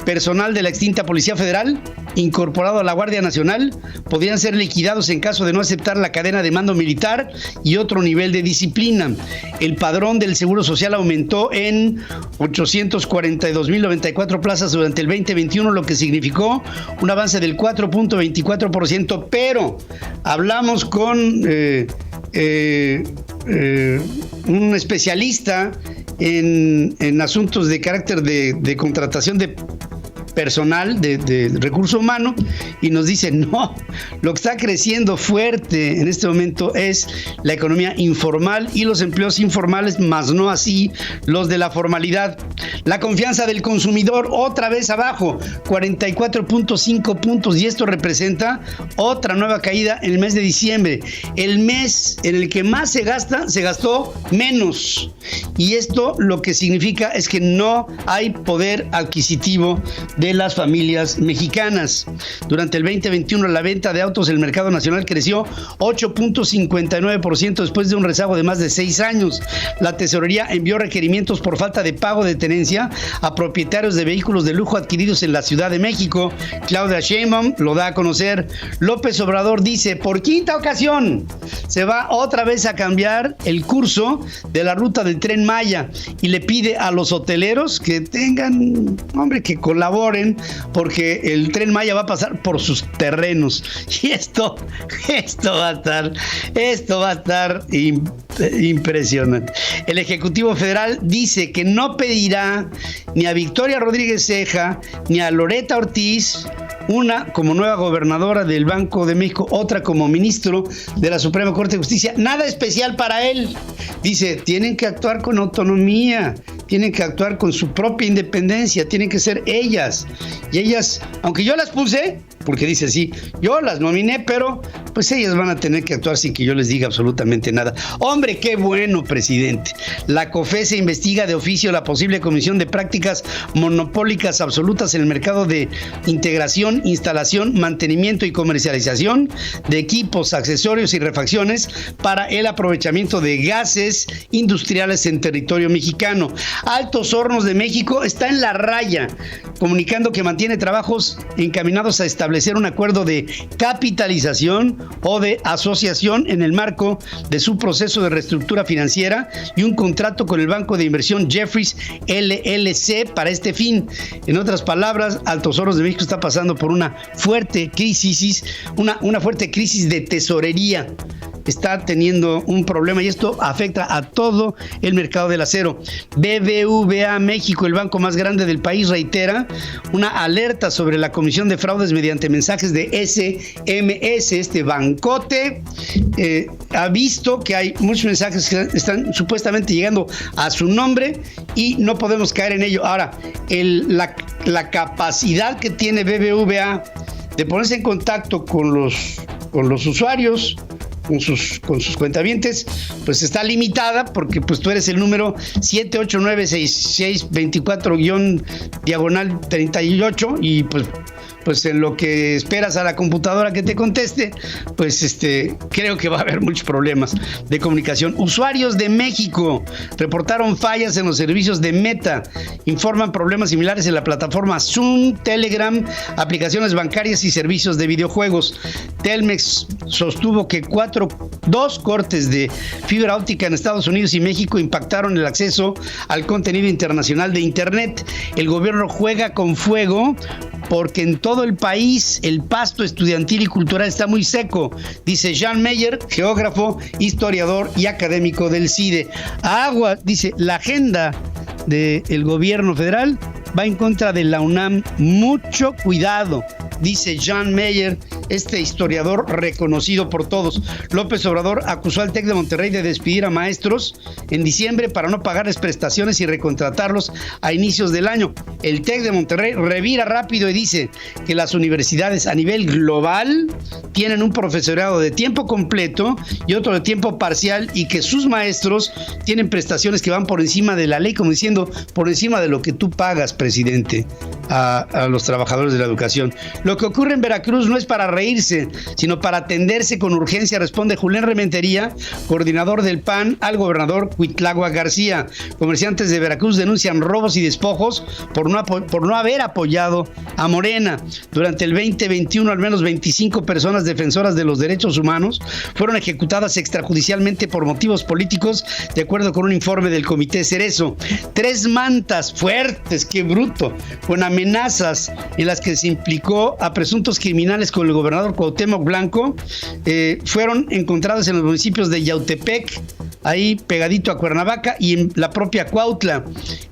Personal de la extinta Policía Federal, incorporado a la Guardia Nacional, podrían ser liquidados en caso de no aceptar la cadena de mando militar y otro nivel de disciplina. El padrón del Seguro Social aumentó en 842.094 plazas durante el 2021, lo que significó un avance del 4.24%, pero hablamos con un especialista en asuntos de carácter de contratación de personal, de recurso humano, y nos dice, no, lo que está creciendo fuerte en este momento es la economía informal y los empleos informales, más no así los de la formalidad. La confianza del consumidor otra vez abajo, 44.5 puntos, y esto representa otra nueva caída en el mes de diciembre. El mes en el que más se gasta, se gastó menos, y esto lo que significa es que no hay poder adquisitivo de las familias mexicanas. Durante el 2021 la venta de autos en el mercado nacional creció 8.59% después de un rezago de más de 6 años. La tesorería envió requerimientos por falta de pago de tenencia a propietarios de vehículos de lujo adquiridos en la Ciudad de México. Claudia Sheinbaum lo da a conocer. López Obrador dice, por quinta ocasión se va otra vez a cambiar el curso de la ruta del Tren Maya, y le pide a los hoteleros que tengan, que colaboren, porque el Tren Maya va a pasar por sus terrenos. Y esto va a estar impresionante. El Ejecutivo Federal dice que no pedirá ni a Victoria Rodríguez Ceja ni a Loreta Ortiz, una como nueva gobernadora del Banco de México, otra como ministro de la Suprema Corte de Justicia, nada especial para él. Dice, tienen que actuar con autonomía, tienen que actuar con su propia independencia, tienen que ser ellas. Y ellas, aunque yo las puse, porque dice así, yo las nominé, pero pues ellas van a tener que actuar sin que yo les diga absolutamente nada. Hombre, qué bueno, presidente. La COFESE investiga de oficio la posible comisión de prácticas monopólicas absolutas en el mercado de integración, instalación, mantenimiento y comercialización de equipos, accesorios y refacciones para el aprovechamiento de gases industriales en territorio mexicano. Altos Hornos de México está en la raya, comunicando que mantiene trabajos encaminados a establecer un acuerdo de capitalización o de asociación en el marco de su proceso de reestructura financiera y un contrato con el banco de inversión Jefferies LLC para este fin. En otras palabras, Altos Hornos de México está pasando por una fuerte crisis, una fuerte crisis de tesorería. Está teniendo un problema y esto afecta a todo el mercado del acero. BBVA México, el banco más grande del país, reitera una alerta sobre la comisión de fraudes mediante mensajes de SMS. Este bancote ha visto que hay muchos mensajes que están supuestamente llegando a su nombre y no podemos caer en ello. Ahora, la capacidad que tiene BBVA de ponerse en contacto con los usuarios, con sus cuentavientes, pues está limitada, porque pues tú eres el número 7896624-38 y pues en lo que esperas a la computadora que te conteste, pues creo que va a haber muchos problemas de comunicación. Usuarios de México reportaron fallas en los servicios de Meta, informan problemas similares en la plataforma Zoom, Telegram, aplicaciones bancarias y servicios de videojuegos. Telmex sostuvo que dos cortes de fibra óptica en Estados Unidos y México impactaron el acceso al contenido internacional de Internet. El gobierno juega con fuego porque en todo el país el pasto estudiantil y cultural está muy seco, dice Jean Meyer, geógrafo, historiador y académico del CIDE. Agua, dice, la agenda del gobierno federal va en contra de la UNAM. Mucho cuidado, dice Jean Meyer, este historiador reconocido por todos. López Obrador acusó al TEC de Monterrey de despedir a maestros en diciembre para no pagarles prestaciones y recontratarlos a inicios del año. El TEC de Monterrey revira rápido y dice que las universidades a nivel global tienen un profesorado de tiempo completo y otro de tiempo parcial y que sus maestros tienen prestaciones que van por encima de la ley, como diciendo, por encima de lo que tú pagas, presidente, a los trabajadores de la educación. Lo que ocurre en Veracruz no es para reírse, sino para atenderse con urgencia, responde Julián Rementería, coordinador del PAN, al gobernador Cuitlagua García. Comerciantes de Veracruz denuncian robos y despojos por no haber apoyado a Morena. Durante el 2021, al menos 25 personas defensoras de los derechos humanos fueron ejecutadas extrajudicialmente por motivos políticos, de acuerdo con un informe del Comité Cerezo. 3 mantas fuertes, qué bruto, con amenazas en las que se implicó a presuntos criminales con el gobernador Cuauhtémoc Blanco, fueron encontrados en los municipios de Yautepec, ahí pegadito a Cuernavaca, y en la propia Cuautla.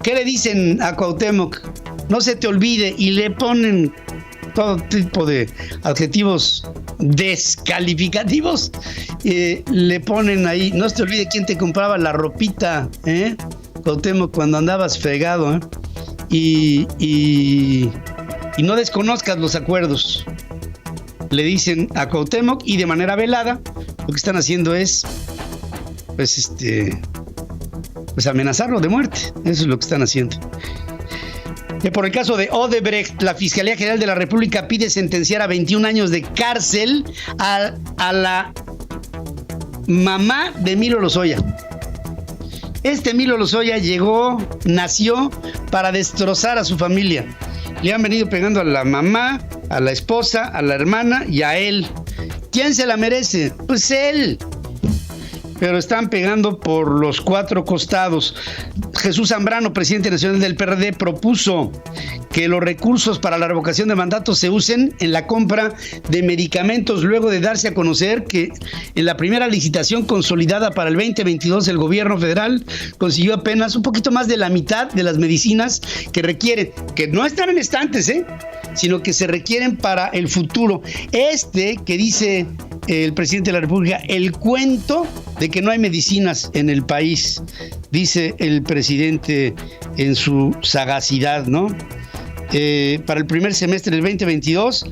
¿Qué le dicen a Cuauhtémoc? No se te olvide, y le ponen todo tipo de adjetivos descalificativos. Le ponen ahí, no se te olvide quién te compraba la ropita, Cuauhtémoc, cuando andabas fregado, y no desconozcas los acuerdos. Le dicen a Cuauhtémoc, y de manera velada lo que están haciendo es pues amenazarlo de muerte. Eso es lo que están haciendo. Y por el caso de Odebrecht, la Fiscalía General de la República pide sentenciar a 21 años de cárcel a la mamá de Emilio Lozoya. Emilio Lozoya nació para destrozar a su familia. Le han venido pegando a la mamá, a la esposa, a la hermana y a él. ¿Quién se la merece? Pues él. Pero están pegando por los 4 costados. Jesús Zambrano, presidente nacional del PRD, propuso que los recursos para la revocación de mandatos se usen en la compra de medicamentos, luego de darse a conocer que en la primera licitación consolidada para el 2022 el gobierno federal consiguió apenas un poquito más de la mitad de las medicinas que requieren, que no están en estantes, sino que se requieren para el futuro. Que dice el presidente de la República, el cuento de que no hay medicinas en el país, dice el presidente en su sagacidad, ¿no? para el primer semestre del 2022,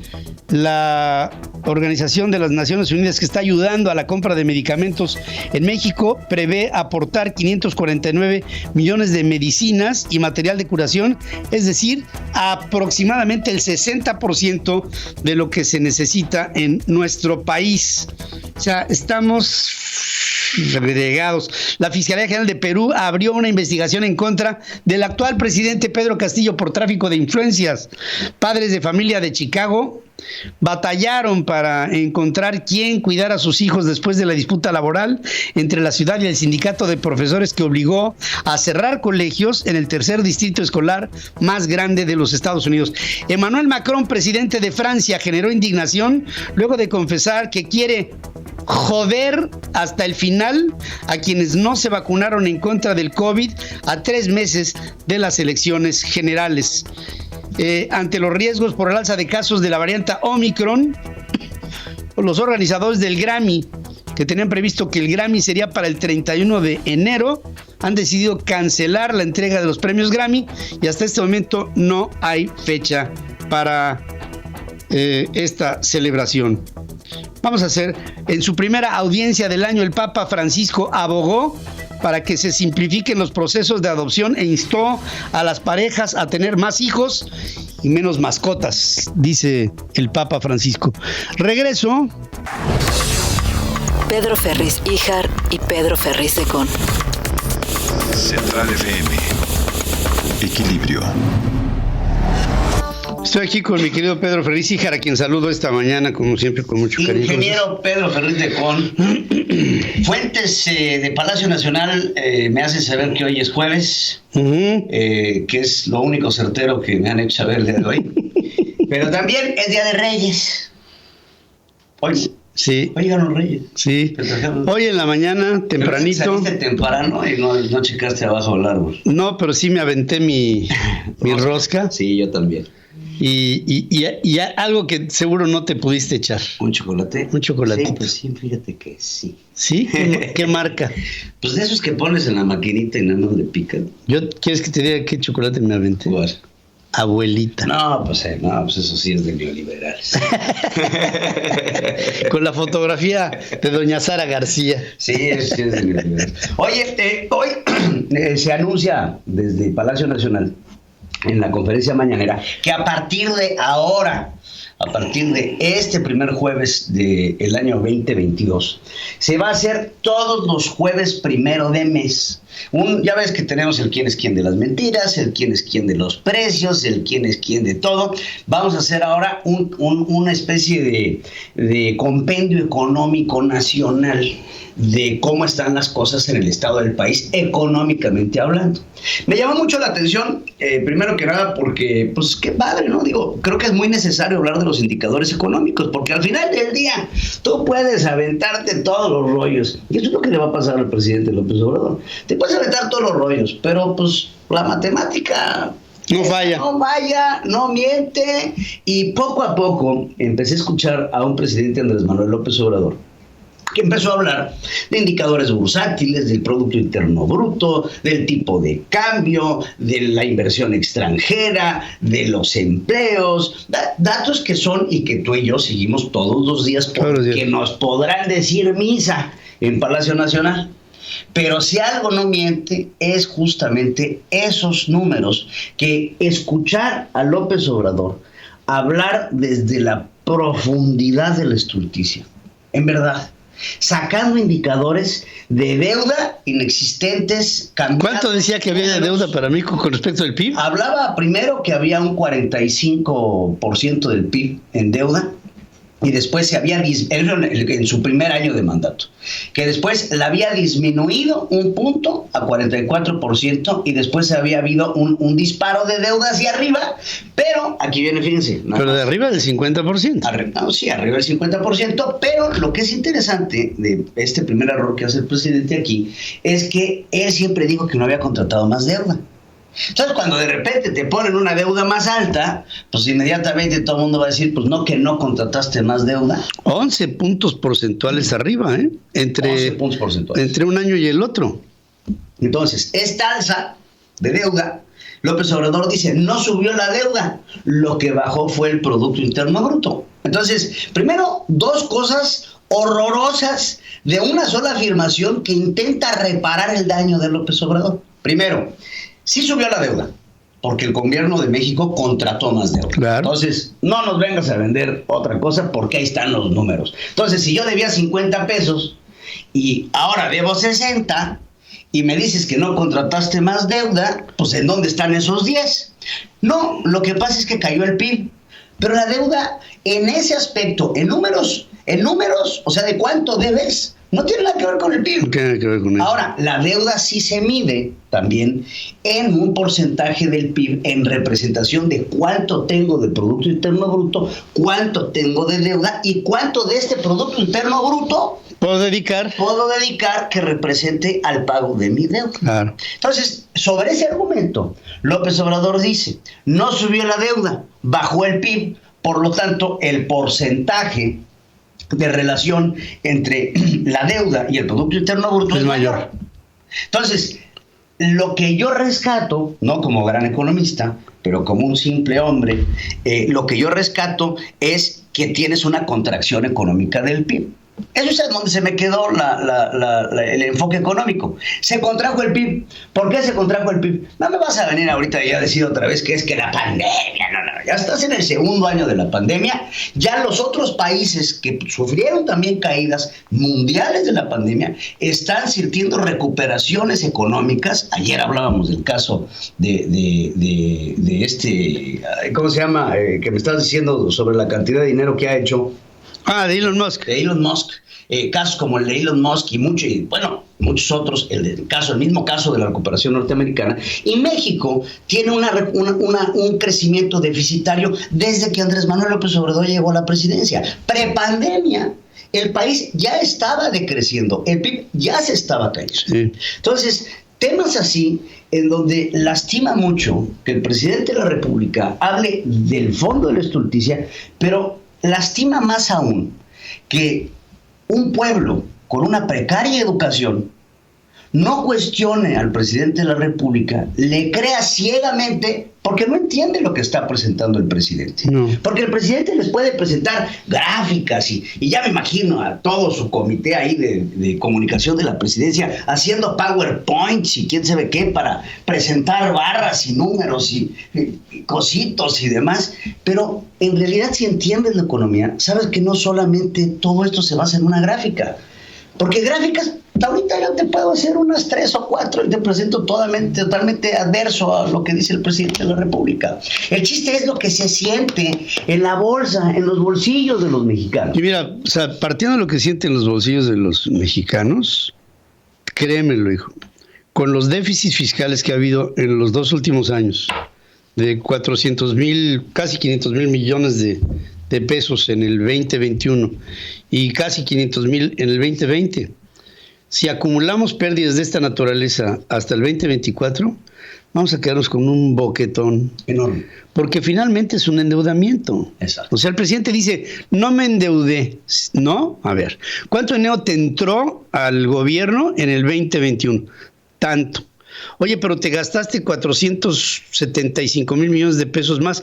la Organización de las Naciones Unidas, que está ayudando a la compra de medicamentos en México, prevé aportar 549 millones de medicinas y material de curación, es decir, aproximadamente el 60% de lo que se necesita en nuestro país. O sea, estamos agregados. La Fiscalía General de Perú abrió una investigación en contra del actual presidente Pedro Castillo por tráfico de influencias. Padres de familia de Chicago batallaron para encontrar quién cuidar a sus hijos después de la disputa laboral entre la ciudad y el sindicato de profesores que obligó a cerrar colegios en el tercer distrito escolar más grande de los Estados Unidos. Emmanuel Macron, presidente de Francia, generó indignación luego de confesar que quiere joder hasta el final a quienes no se vacunaron en contra del COVID a 3 meses de las elecciones generales. Ante los riesgos por el alza de casos de la variante Omicron, los organizadores del Grammy, que tenían previsto que el Grammy sería para el 31 de enero, han decidido cancelar la entrega de los premios Grammy y hasta este momento no hay fecha para esta celebración. Vamos a hacer, en su primera audiencia del año, el Papa Francisco abogó para que se simplifiquen los procesos de adopción e instó a las parejas a tener más hijos y menos mascotas, dice el Papa Francisco. Regreso. Pedro Ferriz Híjar y Pedro Ferriz de Con. Central FM. Equilibrio. Estoy aquí con mi querido Pedro Ferriz Híjar, a quien saludo esta mañana, como siempre, con mucho cariño. Ingeniero Pedro Ferriz de Con. Fuentes de Palacio Nacional me hacen saber que hoy es jueves, que es lo único certero que me han hecho saber el día de hoy. Pero también es Día de Reyes. Hoy. Sí. Hoy llegaron los Reyes. Sí. Hoy en la mañana, tempranito. Saliste temprano y no checaste abajo del árbol. No, pero sí me aventé mi rosca. Sí, yo también. Y algo que seguro no te pudiste echar. ¿Un chocolate? Un chocolatito. Sí, pues sí, fíjate que sí. ¿Sí? ¿Qué marca? Pues de esos que pones en la maquinita y nada más le pican. ¿Quieres que te diga qué chocolate me aventé? ¿Cuál? Abuelita. No, pues eso sí es de neoliberales. Con la fotografía de doña Sara García. Sí, es de neoliberales. Oye, hoy se anuncia desde Palacio Nacional, en la conferencia mañanera, que a partir de ahora, a partir de este primer jueves del año 2022, se va a hacer todos los jueves primero de mes. Ya ves que tenemos el quién es quién de las mentiras, el quién es quién de los precios, el quién es quién de todo. Vamos a hacer ahora una especie de compendio económico nacional de cómo están las cosas en el estado del país, económicamente hablando. Me llamó mucho la atención, primero que nada, porque, pues, qué padre, ¿no? Digo, creo que es muy necesario hablar de los indicadores económicos, porque al final del día, tú puedes aventarte todos los rollos, y eso es lo que le va a pasar al presidente López Obrador. Te puedes aventar todos los rollos, pero, pues, la matemática no falla. No vaya, no miente, y poco a poco empecé a escuchar a un presidente, Andrés Manuel López Obrador, que empezó a hablar de indicadores bursátiles, del Producto Interno Bruto, del tipo de cambio, de la inversión extranjera, de los empleos, datos que son y que tú y yo seguimos todos los días porque nos podrán decir misa en Palacio Nacional. Pero si algo no miente es justamente esos números, que escuchar a López Obrador hablar desde la profundidad de la estulticia, en verdad, sacando indicadores de deuda inexistentes. ¿Cuánto decía que había de deuda para México con respecto al PIB? Hablaba primero que había un 45% del PIB en deuda, y después se había en su primer año de mandato, que después la había disminuido un punto a 44%, y después había habido un disparo de deuda hacia arriba, pero aquí viene, fíjense. Pero de arriba del 50%. Sí, arriba del 50%, pero lo que es interesante de este primer error que hace el presidente aquí es que él siempre dijo que no había contratado más deuda. Entonces, cuando de repente te ponen una deuda más alta, pues inmediatamente todo el mundo va a decir, pues no, que no contrataste más deuda. 11 puntos porcentuales arriba, 11 puntos porcentuales. Entre un año y el otro. Entonces, esta alza de deuda López Obrador dice, no subió la deuda, lo que bajó fue el Producto Interno Bruto. Entonces, primero, dos cosas horrorosas de una sola afirmación que intenta reparar el daño de López Obrador. Primero, sí subió la deuda, porque el gobierno de México contrató más deuda. Claro. Entonces, no nos vengas a vender otra cosa porque ahí están los números. Entonces, si yo debía 50 pesos y ahora debo 60 y me dices que no contrataste más deuda, pues ¿en dónde están esos 10? No, lo que pasa es que cayó el PIB. Pero la deuda, en ese aspecto, en números, o sea, de cuánto debes, no tiene nada que ver con el PIB. No tiene que ver con eso. Ahora, la deuda sí se mide también en un porcentaje del PIB en representación de cuánto tengo de Producto Interno Bruto, cuánto tengo de deuda y cuánto de este Producto Interno Bruto puedo dedicar que represente al pago de mi deuda. Claro. Entonces, sobre ese argumento, López Obrador dice, no subió la deuda, bajó el PIB, por lo tanto, el porcentaje de relación entre la deuda y el Producto Interno Bruto es mayor. Entonces, lo que yo rescato, no como gran economista, pero como un simple hombre, lo que yo rescato es que tienes una contracción económica del PIB. Eso es donde se me quedó el enfoque económico. Se contrajo el PIB. ¿Por qué se contrajo el PIB? No me vas a venir ahorita ya a decir otra vez que es que la pandemia. No, ya estás en el segundo año de la pandemia. Ya los otros países que sufrieron también caídas mundiales de la pandemia están sintiendo recuperaciones económicas. Ayer hablábamos del caso de este, ¿cómo se llama? Que me estás diciendo sobre la cantidad de dinero que ha hecho. De Elon Musk. De Elon Musk. Casos como el de Elon Musk y muchos otros, el mismo caso de la recuperación norteamericana. Y México tiene un crecimiento deficitario desde que Andrés Manuel López Obrador llegó a la presidencia. Prepandemia, el país ya estaba decreciendo, el PIB ya se estaba cayendo. Sí. Entonces, temas así, en donde lastima mucho que el presidente de la República hable del fondo de la estulticia, pero lastima más aún que un pueblo con una precaria educación no cuestione al presidente de la República, le crea ciegamente, porque no entiende lo que está presentando el presidente. No. Porque el presidente les puede presentar gráficas y ya me imagino a todo su comité ahí de comunicación de la presidencia haciendo PowerPoints y quién sabe qué para presentar barras y números y cositos y demás. Pero en realidad, si entiendes la economía, sabes que no solamente todo esto se basa en una gráfica. Porque gráficas, ahorita yo te puedo hacer unas 3 o 4 y te presento totalmente adverso a lo que dice el presidente de la República. El chiste es lo que se siente en la bolsa, en los bolsillos de los mexicanos. Y mira, o sea, partiendo de lo que sienten los bolsillos de los mexicanos, créemelo, hijo, con los déficits fiscales que ha habido en los 2 últimos años, de 400,000, casi 500,000 millones de pesos en el 2021 y casi 500,000 en el 2020. Si acumulamos pérdidas de esta naturaleza hasta el 2024, vamos a quedarnos con un boquetón enorme. Porque finalmente es un endeudamiento. Exacto. O sea, el presidente dice, no me endeudé. ¿No? A ver, ¿cuánto dinero te entró al gobierno en el 2021? Tanto. Oye, pero te gastaste 475,000 millones de pesos más.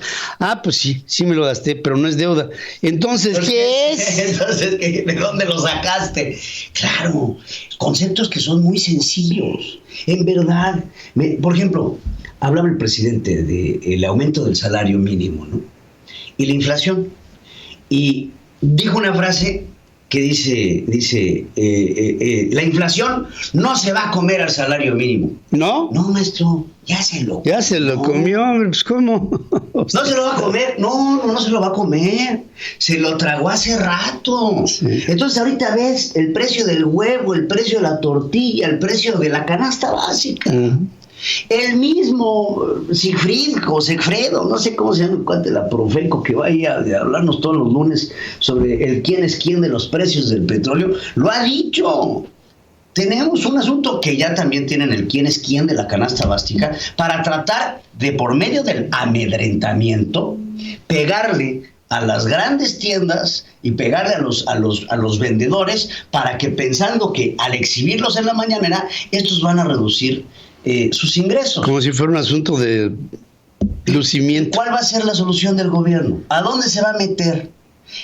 Pues sí me lo gasté, pero no es deuda. Entonces, ¿qué es? Entonces, ¿de dónde lo sacaste? Claro, conceptos que son muy sencillos. En verdad, por ejemplo, hablaba el presidente del aumento del salario mínimo, ¿no? Y la inflación. Y dijo una frase que dice, la inflación no se va a comer al salario mínimo. ¿No? No, maestro, ya se lo comió, pues ¿cómo? ¿No se lo va a comer? No se lo va a comer. Se lo tragó hace rato. Sí. Entonces ahorita ves el precio del huevo, el precio de la tortilla, el precio de la canasta básica. El mismo Segfredo, no sé cómo se llama el cuate de la Profeco, que va ahí a hablarnos todos los lunes sobre el quién es quién de los precios del petróleo, lo ha dicho. Tenemos un asunto que ya también tienen el quién es quién de la canasta básica para tratar de, por medio del amedrentamiento, pegarle a las grandes tiendas y pegarle a los vendedores para que, pensando que al exhibirlos en la mañanera, estos van a reducir sus ingresos. Como si fuera un asunto de lucimiento. ¿Cuál va a ser la solución del gobierno? ¿A dónde se va a meter?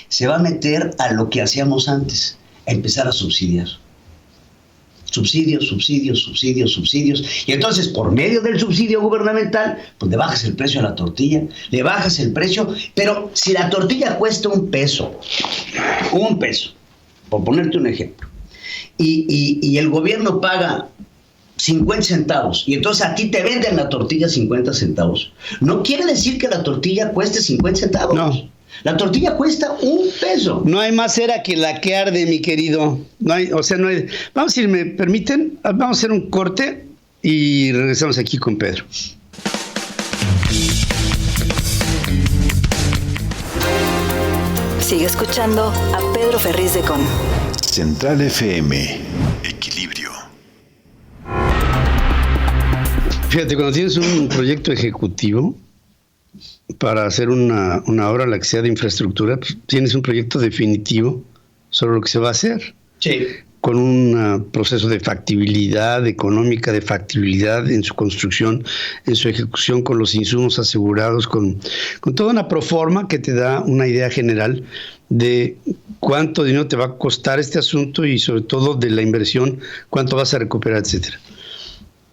Se va a meter a lo que hacíamos antes, a empezar a subsidiar. Subsidios, subsidios, subsidios, subsidios. Y entonces, por medio del subsidio gubernamental, pues le bajas el precio a la tortilla, le bajas el precio, pero si la tortilla cuesta $1, por ponerte un ejemplo, y el gobierno paga 50 centavos, y entonces a ti te venden la tortilla 50 centavos, no quiere decir que la tortilla cueste 50 centavos. No. La tortilla cuesta $1. No hay más cera que la que arde, mi querido. No hay. Vamos, si me permiten, vamos a hacer un corte y regresamos aquí con Pedro. Sigue escuchando a Pedro Ferriz de Con. Central FM. Equilibrio. Fíjate, cuando tienes un proyecto ejecutivo para hacer una obra, la que sea de infraestructura, pues tienes un proyecto definitivo sobre lo que se va a hacer. Sí. Con un proceso de factibilidad económica, de factibilidad en su construcción, en su ejecución, con los insumos asegurados, con toda una proforma que te da una idea general de cuánto dinero te va a costar este asunto y sobre todo de la inversión, cuánto vas a recuperar, etcétera.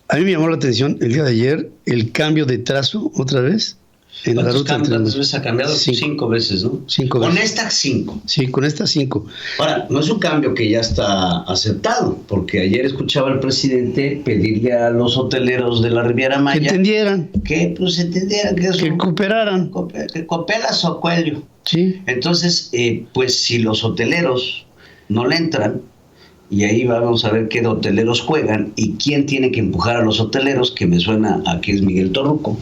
A mí me llamó la atención el día de ayer el cambio de trazo otra vez. ¿Cuántas veces ha cambiado? 5 veces, ¿no? 5 veces. Con estas 5. Sí, con estas 5. Ahora, no es un cambio que ya está aceptado, porque ayer escuchaba al presidente pedirle a los hoteleros de la Riviera Maya que entendieran. Que entendieran que eso. Que cooperaran. Que cooperas o cuello. Sí. Entonces, pues si los hoteleros no le entran, y ahí vamos a ver qué hoteleros juegan y quién tiene que empujar a los hoteleros, que me suena a que es Miguel Torruco,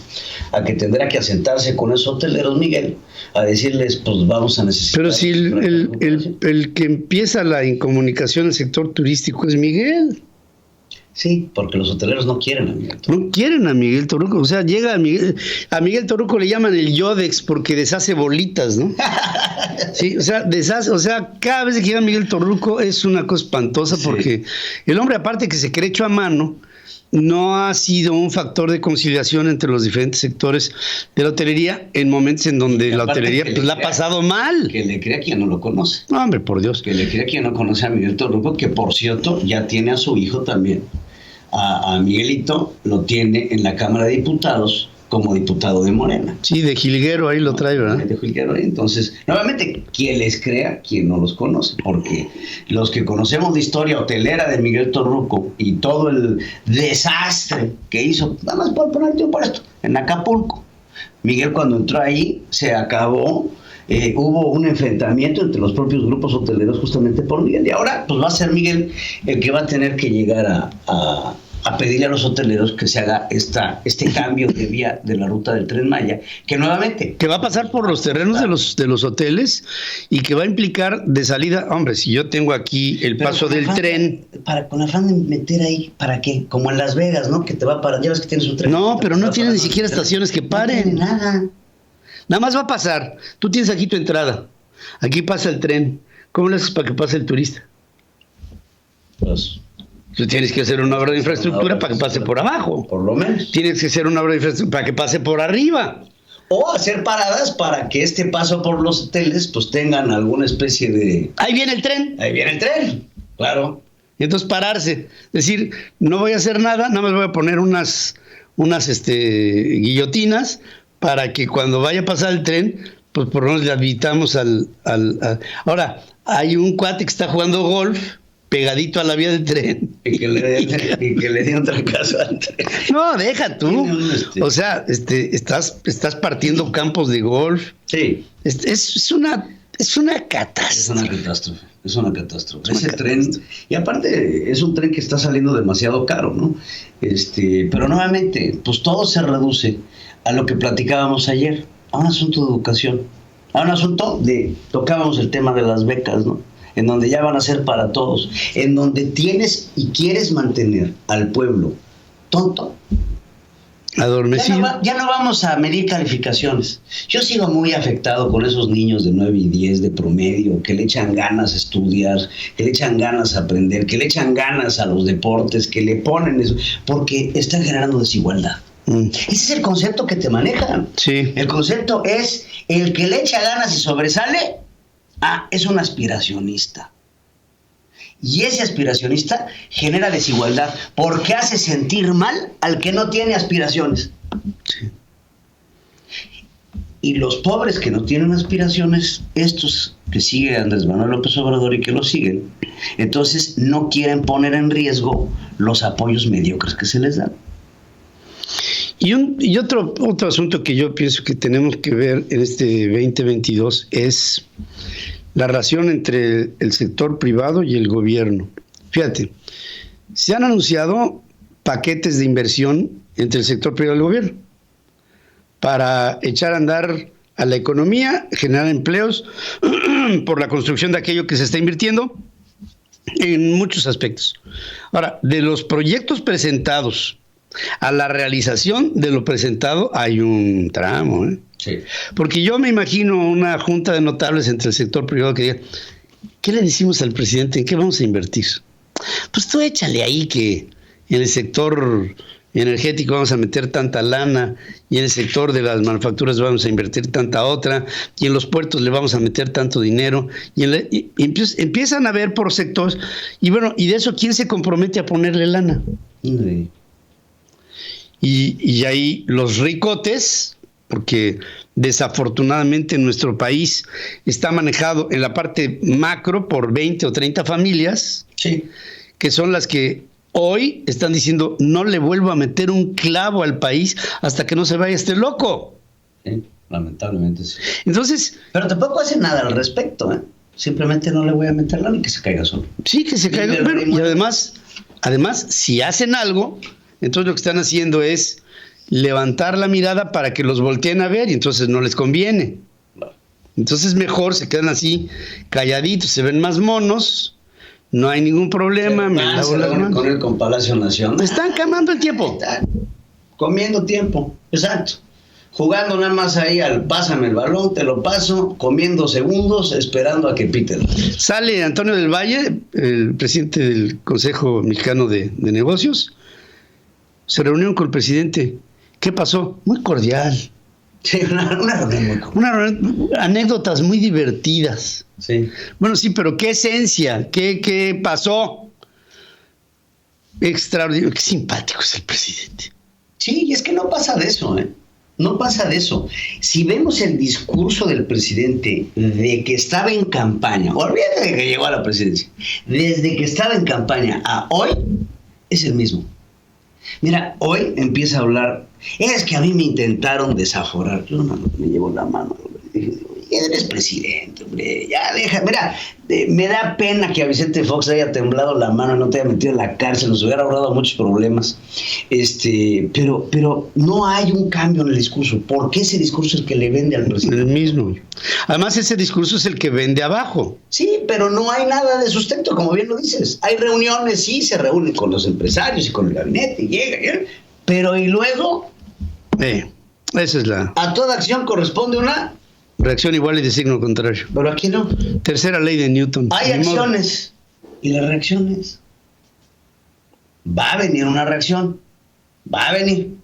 a que tendrá que asentarse con esos hoteleros, Miguel, a decirles, pues vamos a necesitar... Pero si el que empieza la incomunicación en el sector turístico es Miguel. Sí, porque los hoteleros no quieren a Miguel Torruco. No quieren a Miguel Torruco, o sea, llega a Miguel Torruco le llaman el Yodex porque deshace bolitas, ¿no? Sí, o sea, cada vez que llega Miguel Torruco es una cosa espantosa, sí. Porque el hombre, aparte que se cree hecho a mano, no ha sido un factor de conciliación entre los diferentes sectores de la hotelería en momentos en donde la hotelería pues, la ha pasado mal. Que le crea quien no lo conoce. No, hombre, por Dios. Que le crea quien no conoce a Miguel Torruco, que por cierto ya tiene a su hijo también. A Miguelito lo tiene en la Cámara de Diputados como diputado de Morena. Sí, de jilguero ahí lo trae, ¿verdad? De jilguero ahí. Entonces, nuevamente, quien les crea, quien no los conoce, porque los que conocemos la historia hotelera de Miguel Torruco y todo el desastre que hizo, nada más por ponerte un puesto, en Acapulco. Miguel, cuando entró ahí, se acabó. Hubo un enfrentamiento entre los propios grupos hoteleros justamente por Miguel, y ahora pues va a ser Miguel el que va a tener que llegar a pedirle a los hoteleros que se haga este cambio de vía de la ruta del Tren Maya, que nuevamente... Que va a pasar por los terrenos de los hoteles y que va a implicar de salida, hombre, si yo tengo aquí el paso del tren... Con afán de meter ahí, ¿para qué? Como en Las Vegas, ¿no? Que te va a parar, ya ves que tienes un tren... No, pero no tiene ni siquiera estaciones que paren. No tiene nada. Nada más va a pasar. Tú tienes aquí tu entrada. Aquí pasa el tren. ¿Cómo le haces para que pase el turista? Pues... Tú tienes que hacer una obra de infraestructura para que pase por abajo. Por lo menos. Tienes que hacer una obra de infraestructura para que pase por arriba. O hacer paradas para que este paso por los hoteles pues tengan alguna especie de... Ahí viene el tren. Ahí viene el tren, claro. Y entonces pararse. Decir, no voy a hacer nada, nada más voy a poner unas guillotinas para que cuando vaya a pasar el tren, pues por lo menos le habilitamos al... Ahora, hay un cuate que está jugando golf pegadito a la vía del tren. Y que le dé un trancazo al tren. No, deja tú. O sea, estás partiendo campos de golf. Sí. Es una catástrofe. Es una catástrofe. Ese tren, y aparte es un tren que está saliendo demasiado caro, ¿no? Pero nuevamente, pues todo se reduce a lo que platicábamos ayer, a un asunto de educación, a un asunto tocábamos el tema de las becas, ¿no? En donde ya van a ser para todos, en donde tienes y quieres mantener al pueblo tonto. Adormecido. Ya no vamos a medir calificaciones. Yo sigo muy afectado con esos niños de 9 y 10 de promedio que le echan ganas a estudiar, que le echan ganas a aprender, que le echan ganas a los deportes, que le ponen eso, porque están generando desigualdad. Ese es el concepto que te manejan. Sí. El concepto es el que le echa ganas y sobresale, es un aspiracionista. Y ese aspiracionista genera desigualdad porque hace sentir mal al que no tiene aspiraciones. Sí. Y los pobres que no tienen aspiraciones, estos que sigue Andrés Manuel López Obrador y que lo siguen, entonces no quieren poner en riesgo los apoyos mediocres que se les dan. Y otro asunto que yo pienso que tenemos que ver en este 2022 es la relación entre el sector privado y el gobierno. Fíjate, se han anunciado paquetes de inversión entre el sector privado y el gobierno para echar a andar a la economía, generar empleos por la construcción de aquello que se está invirtiendo en muchos aspectos. Ahora, de los proyectos presentados a la realización de lo presentado hay un tramo, ¿eh? Sí. Porque yo me imagino una junta de notables entre el sector privado que diga, ¿qué le decimos al presidente? ¿En qué vamos a invertir? Pues tú échale ahí que en el sector energético vamos a meter tanta lana, y en el sector de las manufacturas vamos a invertir tanta otra, y en los puertos le vamos a meter tanto dinero, y empiezan a ver por sectores, y bueno, y de eso, ¿quién se compromete a ponerle lana? Sí. Y ahí los ricotes, porque desafortunadamente nuestro país está manejado en la parte macro por 20 o 30 familias, Sí. que son las que hoy están diciendo, no le vuelvo a meter un clavo al país hasta que no se vaya este loco. Sí, lamentablemente sí. Entonces, Pero tampoco hace nada al respecto, ¿eh? Simplemente no le voy a meter lana y que se caiga solo. sí que se caiga. Bueno, y además, si hacen algo, entonces lo que están haciendo es levantar la mirada para que los volteen a ver, y entonces no les conviene. Entonces mejor se quedan así calladitos, se ven más monos, no hay ningún problema. Con él con Palacio Nacional. Están quemando el tiempo. Están comiendo tiempo, exacto. Jugando nada más ahí al pásame el balón, te lo paso, comiendo segundos, esperando a que pite. Sale Antonio del Valle, el presidente del Consejo Mexicano de Negocios, se reunieron con el presidente. ¿Qué pasó? Muy cordial. Sí, una reunión muy cordial. Anécdotas muy divertidas. Sí. Bueno, sí, pero ¿qué esencia? ¿Qué pasó? Extraordinario. Qué simpático es el presidente. Sí, y es que no pasa de eso, ¿eh? No pasa de eso. Si vemos el discurso del presidente de que estaba en campaña, olvídate de que llegó a la presidencia, desde que estaba en campaña a hoy, es el mismo. Mira, hoy empieza a hablar, es que a mí me intentaron desaforar. Yo no me llevo la mano, dije, eres presidente, hombre, ya deja, mira, me da pena que a Vicente Fox haya temblado la mano y no te haya metido en la cárcel, nos hubiera ahorrado muchos problemas, pero no hay un cambio en el discurso. ¿Por qué ese discurso es el que le vende al presidente? El mismo. Además, ese discurso es el que vende abajo. Sí, pero no hay nada de sustento, como bien lo dices. Hay reuniones, sí, se reúnen con los empresarios y con el gabinete, y llega, pero ¿y luego? Esa es la... A toda acción corresponde una... reacción igual y de signo contrario. Pero aquí no. Tercera ley de Newton. Hay acciones y las reacciones. Va a venir una reacción. Va a venir.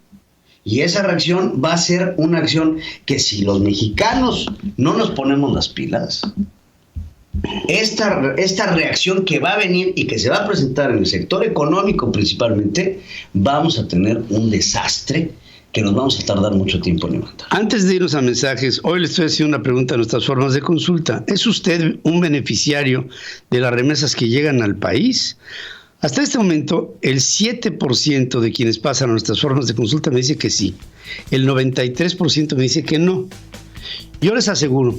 Y esa reacción va a ser una acción que si los mexicanos no nos ponemos las pilas, esta reacción que va a venir y que se va a presentar en el sector económico principalmente, vamos a tener un desastre que nos vamos a tardar mucho tiempo en levantar. Antes de irnos a mensajes, hoy le estoy haciendo una pregunta a nuestras formas de consulta. ¿Es usted un beneficiario de las remesas que llegan al país? Hasta este momento, el 7% de quienes pasan a nuestras formas de consulta me dice que sí. El 93% me dice que no. Yo les aseguro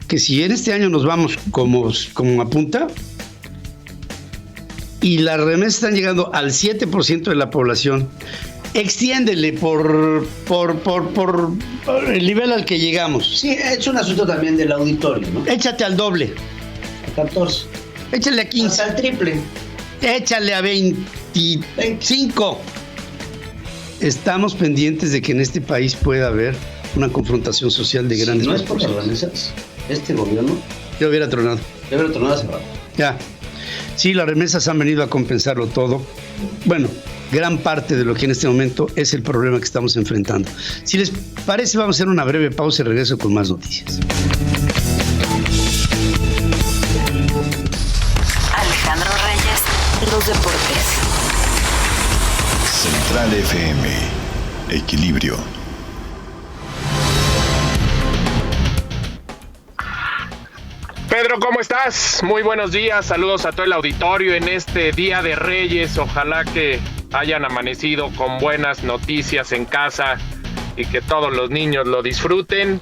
que si en este año nos vamos como apunta, y las remesas están llegando al 7% de la población, extiéndele por el nivel al que llegamos. Sí, es un asunto también del auditorio, ¿no? Échate al doble. A 14. Échale a 15. Hasta al triple. Échale a 25. Estamos pendientes de que en este país pueda haber una confrontación social de grandes. No es por las remesas, este gobierno ya hubiera tronado. Ya hubiera tronado hace rato. Ya. Sí, las remesas han venido a compensarlo todo. Bueno, gran parte de lo que en este momento es el problema que estamos enfrentando. Si les parece, vamos a hacer una breve pausa y regreso con más noticias. Alejandro Reyes, los deportes. Central FM, equilibrio. Pedro, ¿cómo estás? Muy buenos días, saludos a todo el auditorio en este Día de Reyes. Ojalá que hayan amanecido con buenas noticias en casa y que todos los niños lo disfruten.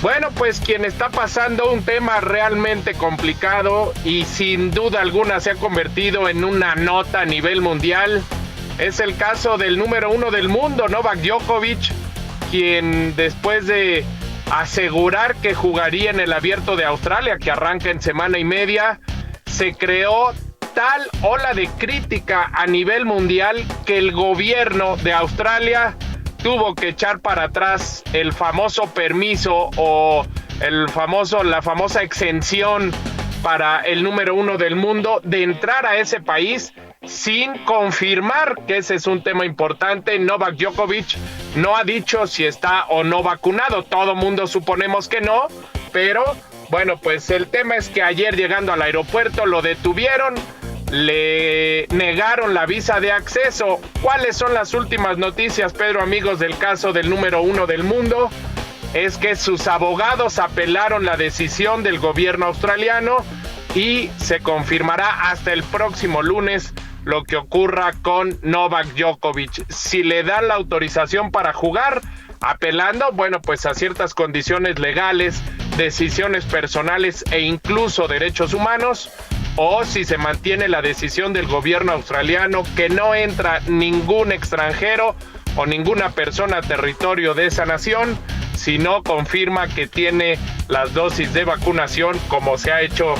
Bueno, pues quien está pasando un tema realmente complicado y sin duda alguna se ha convertido en una nota a nivel mundial es el caso del número 1 del mundo, Novak Djokovic, quien después de asegurar que jugaría en el Abierto de Australia, que arranca en semana y media, se creó tal ola de crítica a nivel mundial que el gobierno de Australia tuvo que echar para atrás el famoso permiso o la famosa exención para el número 1 del mundo de entrar a ese país sin confirmar, que ese es un tema importante. Novak Djokovic no ha dicho si está o no vacunado, todo mundo suponemos que no, pero bueno, pues el tema es que ayer llegando al aeropuerto lo detuvieron, le negaron la visa de acceso. ¿Cuáles son las últimas noticias, Pedro, amigos, del caso del número 1 del mundo? Es que sus abogados apelaron la decisión del gobierno australiano y se confirmará hasta el próximo lunes lo que ocurra con Novak Djokovic. Si le dan la autorización para jugar, apelando, bueno, pues a ciertas condiciones legales, decisiones personales e incluso derechos humanos, o si se mantiene la decisión del gobierno australiano que no entra ningún extranjero o ninguna persona a territorio de esa nación, si no confirma que tiene las dosis de vacunación, como se ha hecho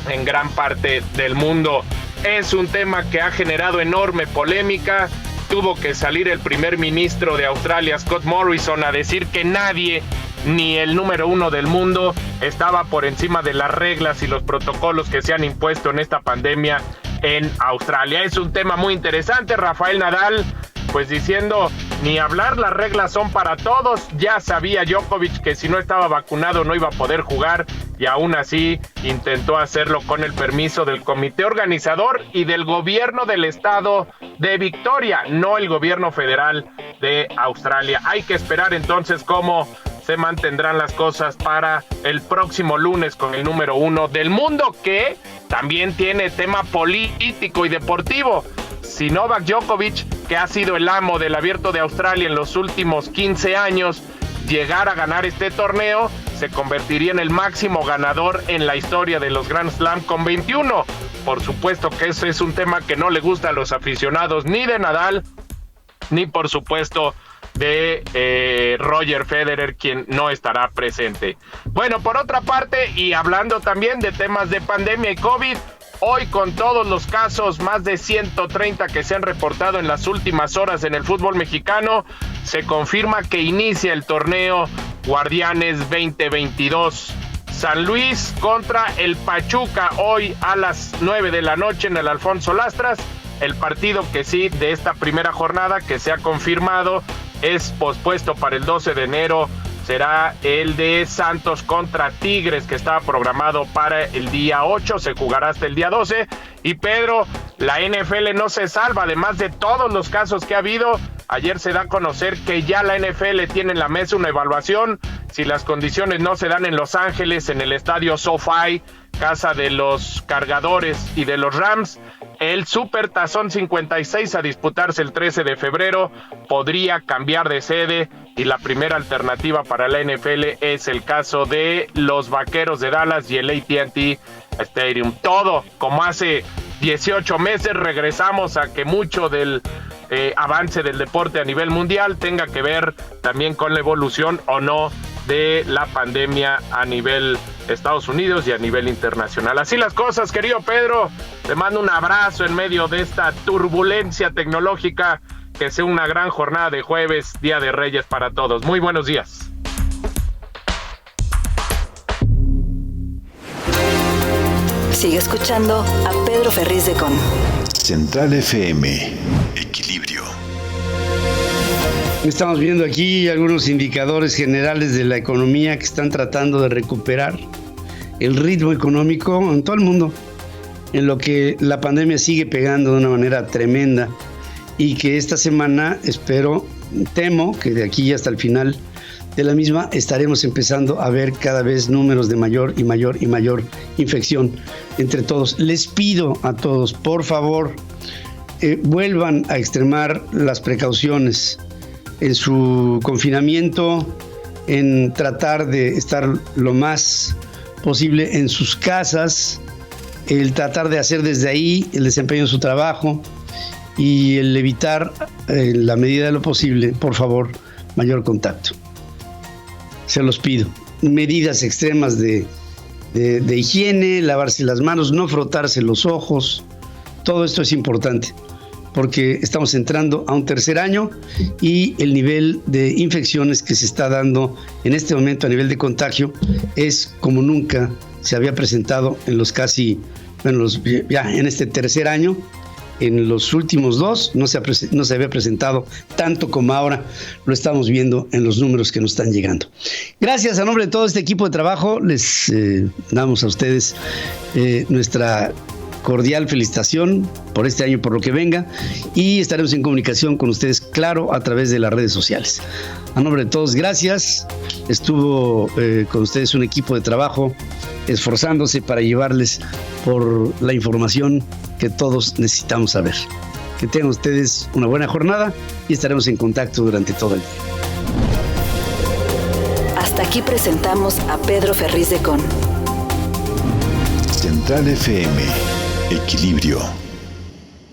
en gran parte del mundo. Es un tema que ha generado enorme polémica. Tuvo que salir el primer ministro de Australia, Scott Morrison, a decir que nadie, ni el número 1 del mundo, estaba por encima de las reglas y los protocolos que se han impuesto en esta pandemia en Australia. Es un tema muy interesante. Rafael Nadal, pues diciendo, ni hablar, las reglas son para todos. Ya sabía Djokovic que si no estaba vacunado no iba a poder jugar, y aún así intentó hacerlo con el permiso del comité organizador y del gobierno del estado de Victoria, no el gobierno federal de Australia. Hay que esperar entonces cómo se mantendrán las cosas para el próximo lunes con el número 1 del mundo, que también tiene tema político y deportivo. Si Novak Djokovic, que ha sido el amo del Abierto de Australia en los últimos 15 años, llegara a ganar este torneo, se convertiría en el máximo ganador en la historia de los Grand Slam con 21. Por supuesto que ese es un tema que no le gusta a los aficionados ni de Nadal, ni por supuesto de Roger Federer, quien no estará presente. Bueno, por otra parte, y hablando también de temas de pandemia y COVID, hoy con todos los casos, más de 130 que se han reportado en las últimas horas en el fútbol mexicano, se confirma que inicia el torneo Guardianes 2022. San Luis contra el Pachuca hoy a las 9 de la noche en el Alfonso Lastras. El partido que sí de esta primera jornada que se ha confirmado es pospuesto para el 12 de enero. Será el de Santos contra Tigres, que estaba programado para el día 8, se jugará hasta el día 12. Y Pedro, la NFL no se salva, además de todos los casos que ha habido. Ayer se da a conocer que ya la NFL tiene en la mesa una evaluación. Si las condiciones no se dan en Los Ángeles, en el estadio SoFi, casa de los Cargadores y de los Rams, el Super Tazón 56 a disputarse el 13 de febrero podría cambiar de sede, y la primera alternativa para la NFL es el caso de los Vaqueros de Dallas y el AT&T Stadium. Todo como hace 18 meses. Regresamos a que mucho del avance del deporte a nivel mundial tenga que ver también con la evolución o no de la pandemia a nivel Estados Unidos y a nivel internacional. Así las cosas, querido Pedro. Te mando un abrazo en medio de esta turbulencia tecnológica Que sea una gran jornada de jueves, Día de Reyes para todos. Muy buenos días. Sigue escuchando a Pedro Ferriz de Con. Central FM, Equilibrio. Estamos viendo aquí algunos indicadores generales de la economía que están tratando de recuperar el ritmo económico en todo el mundo, en lo que la pandemia sigue pegando de una manera tremenda y que esta semana temo que de aquí hasta el final de la misma estaremos empezando a ver cada vez números de mayor y mayor y mayor infección entre todos. Les pido a todos, por favor, vuelvan a extremar las precauciones en su confinamiento, en tratar de estar lo más posible en sus casas, el tratar de hacer desde ahí el desempeño de su trabajo y el evitar, en la medida de lo posible, por favor, mayor contacto. Se los pido. Medidas extremas de higiene, lavarse las manos, no frotarse los ojos. Todo esto es importante porque estamos entrando a un tercer año y el nivel de infecciones que se está dando en este momento a nivel de contagio es como nunca se había presentado en en este tercer año. En los últimos dos no se había presentado tanto como ahora lo estamos viendo en los números que nos están llegando. Gracias a nombre de todo este equipo de trabajo, les damos a ustedes nuestra cordial felicitación por este año, por lo que venga, y estaremos en comunicación con ustedes, claro, a través de las redes sociales. A nombre de todos, gracias. Estuvo con ustedes un equipo de trabajo esforzándose para llevarles por la información que todos necesitamos saber. Que tengan ustedes una buena jornada y estaremos en contacto durante todo el día. Hasta aquí presentamos a Pedro Ferriz de Con. Central FM, Equilibrio.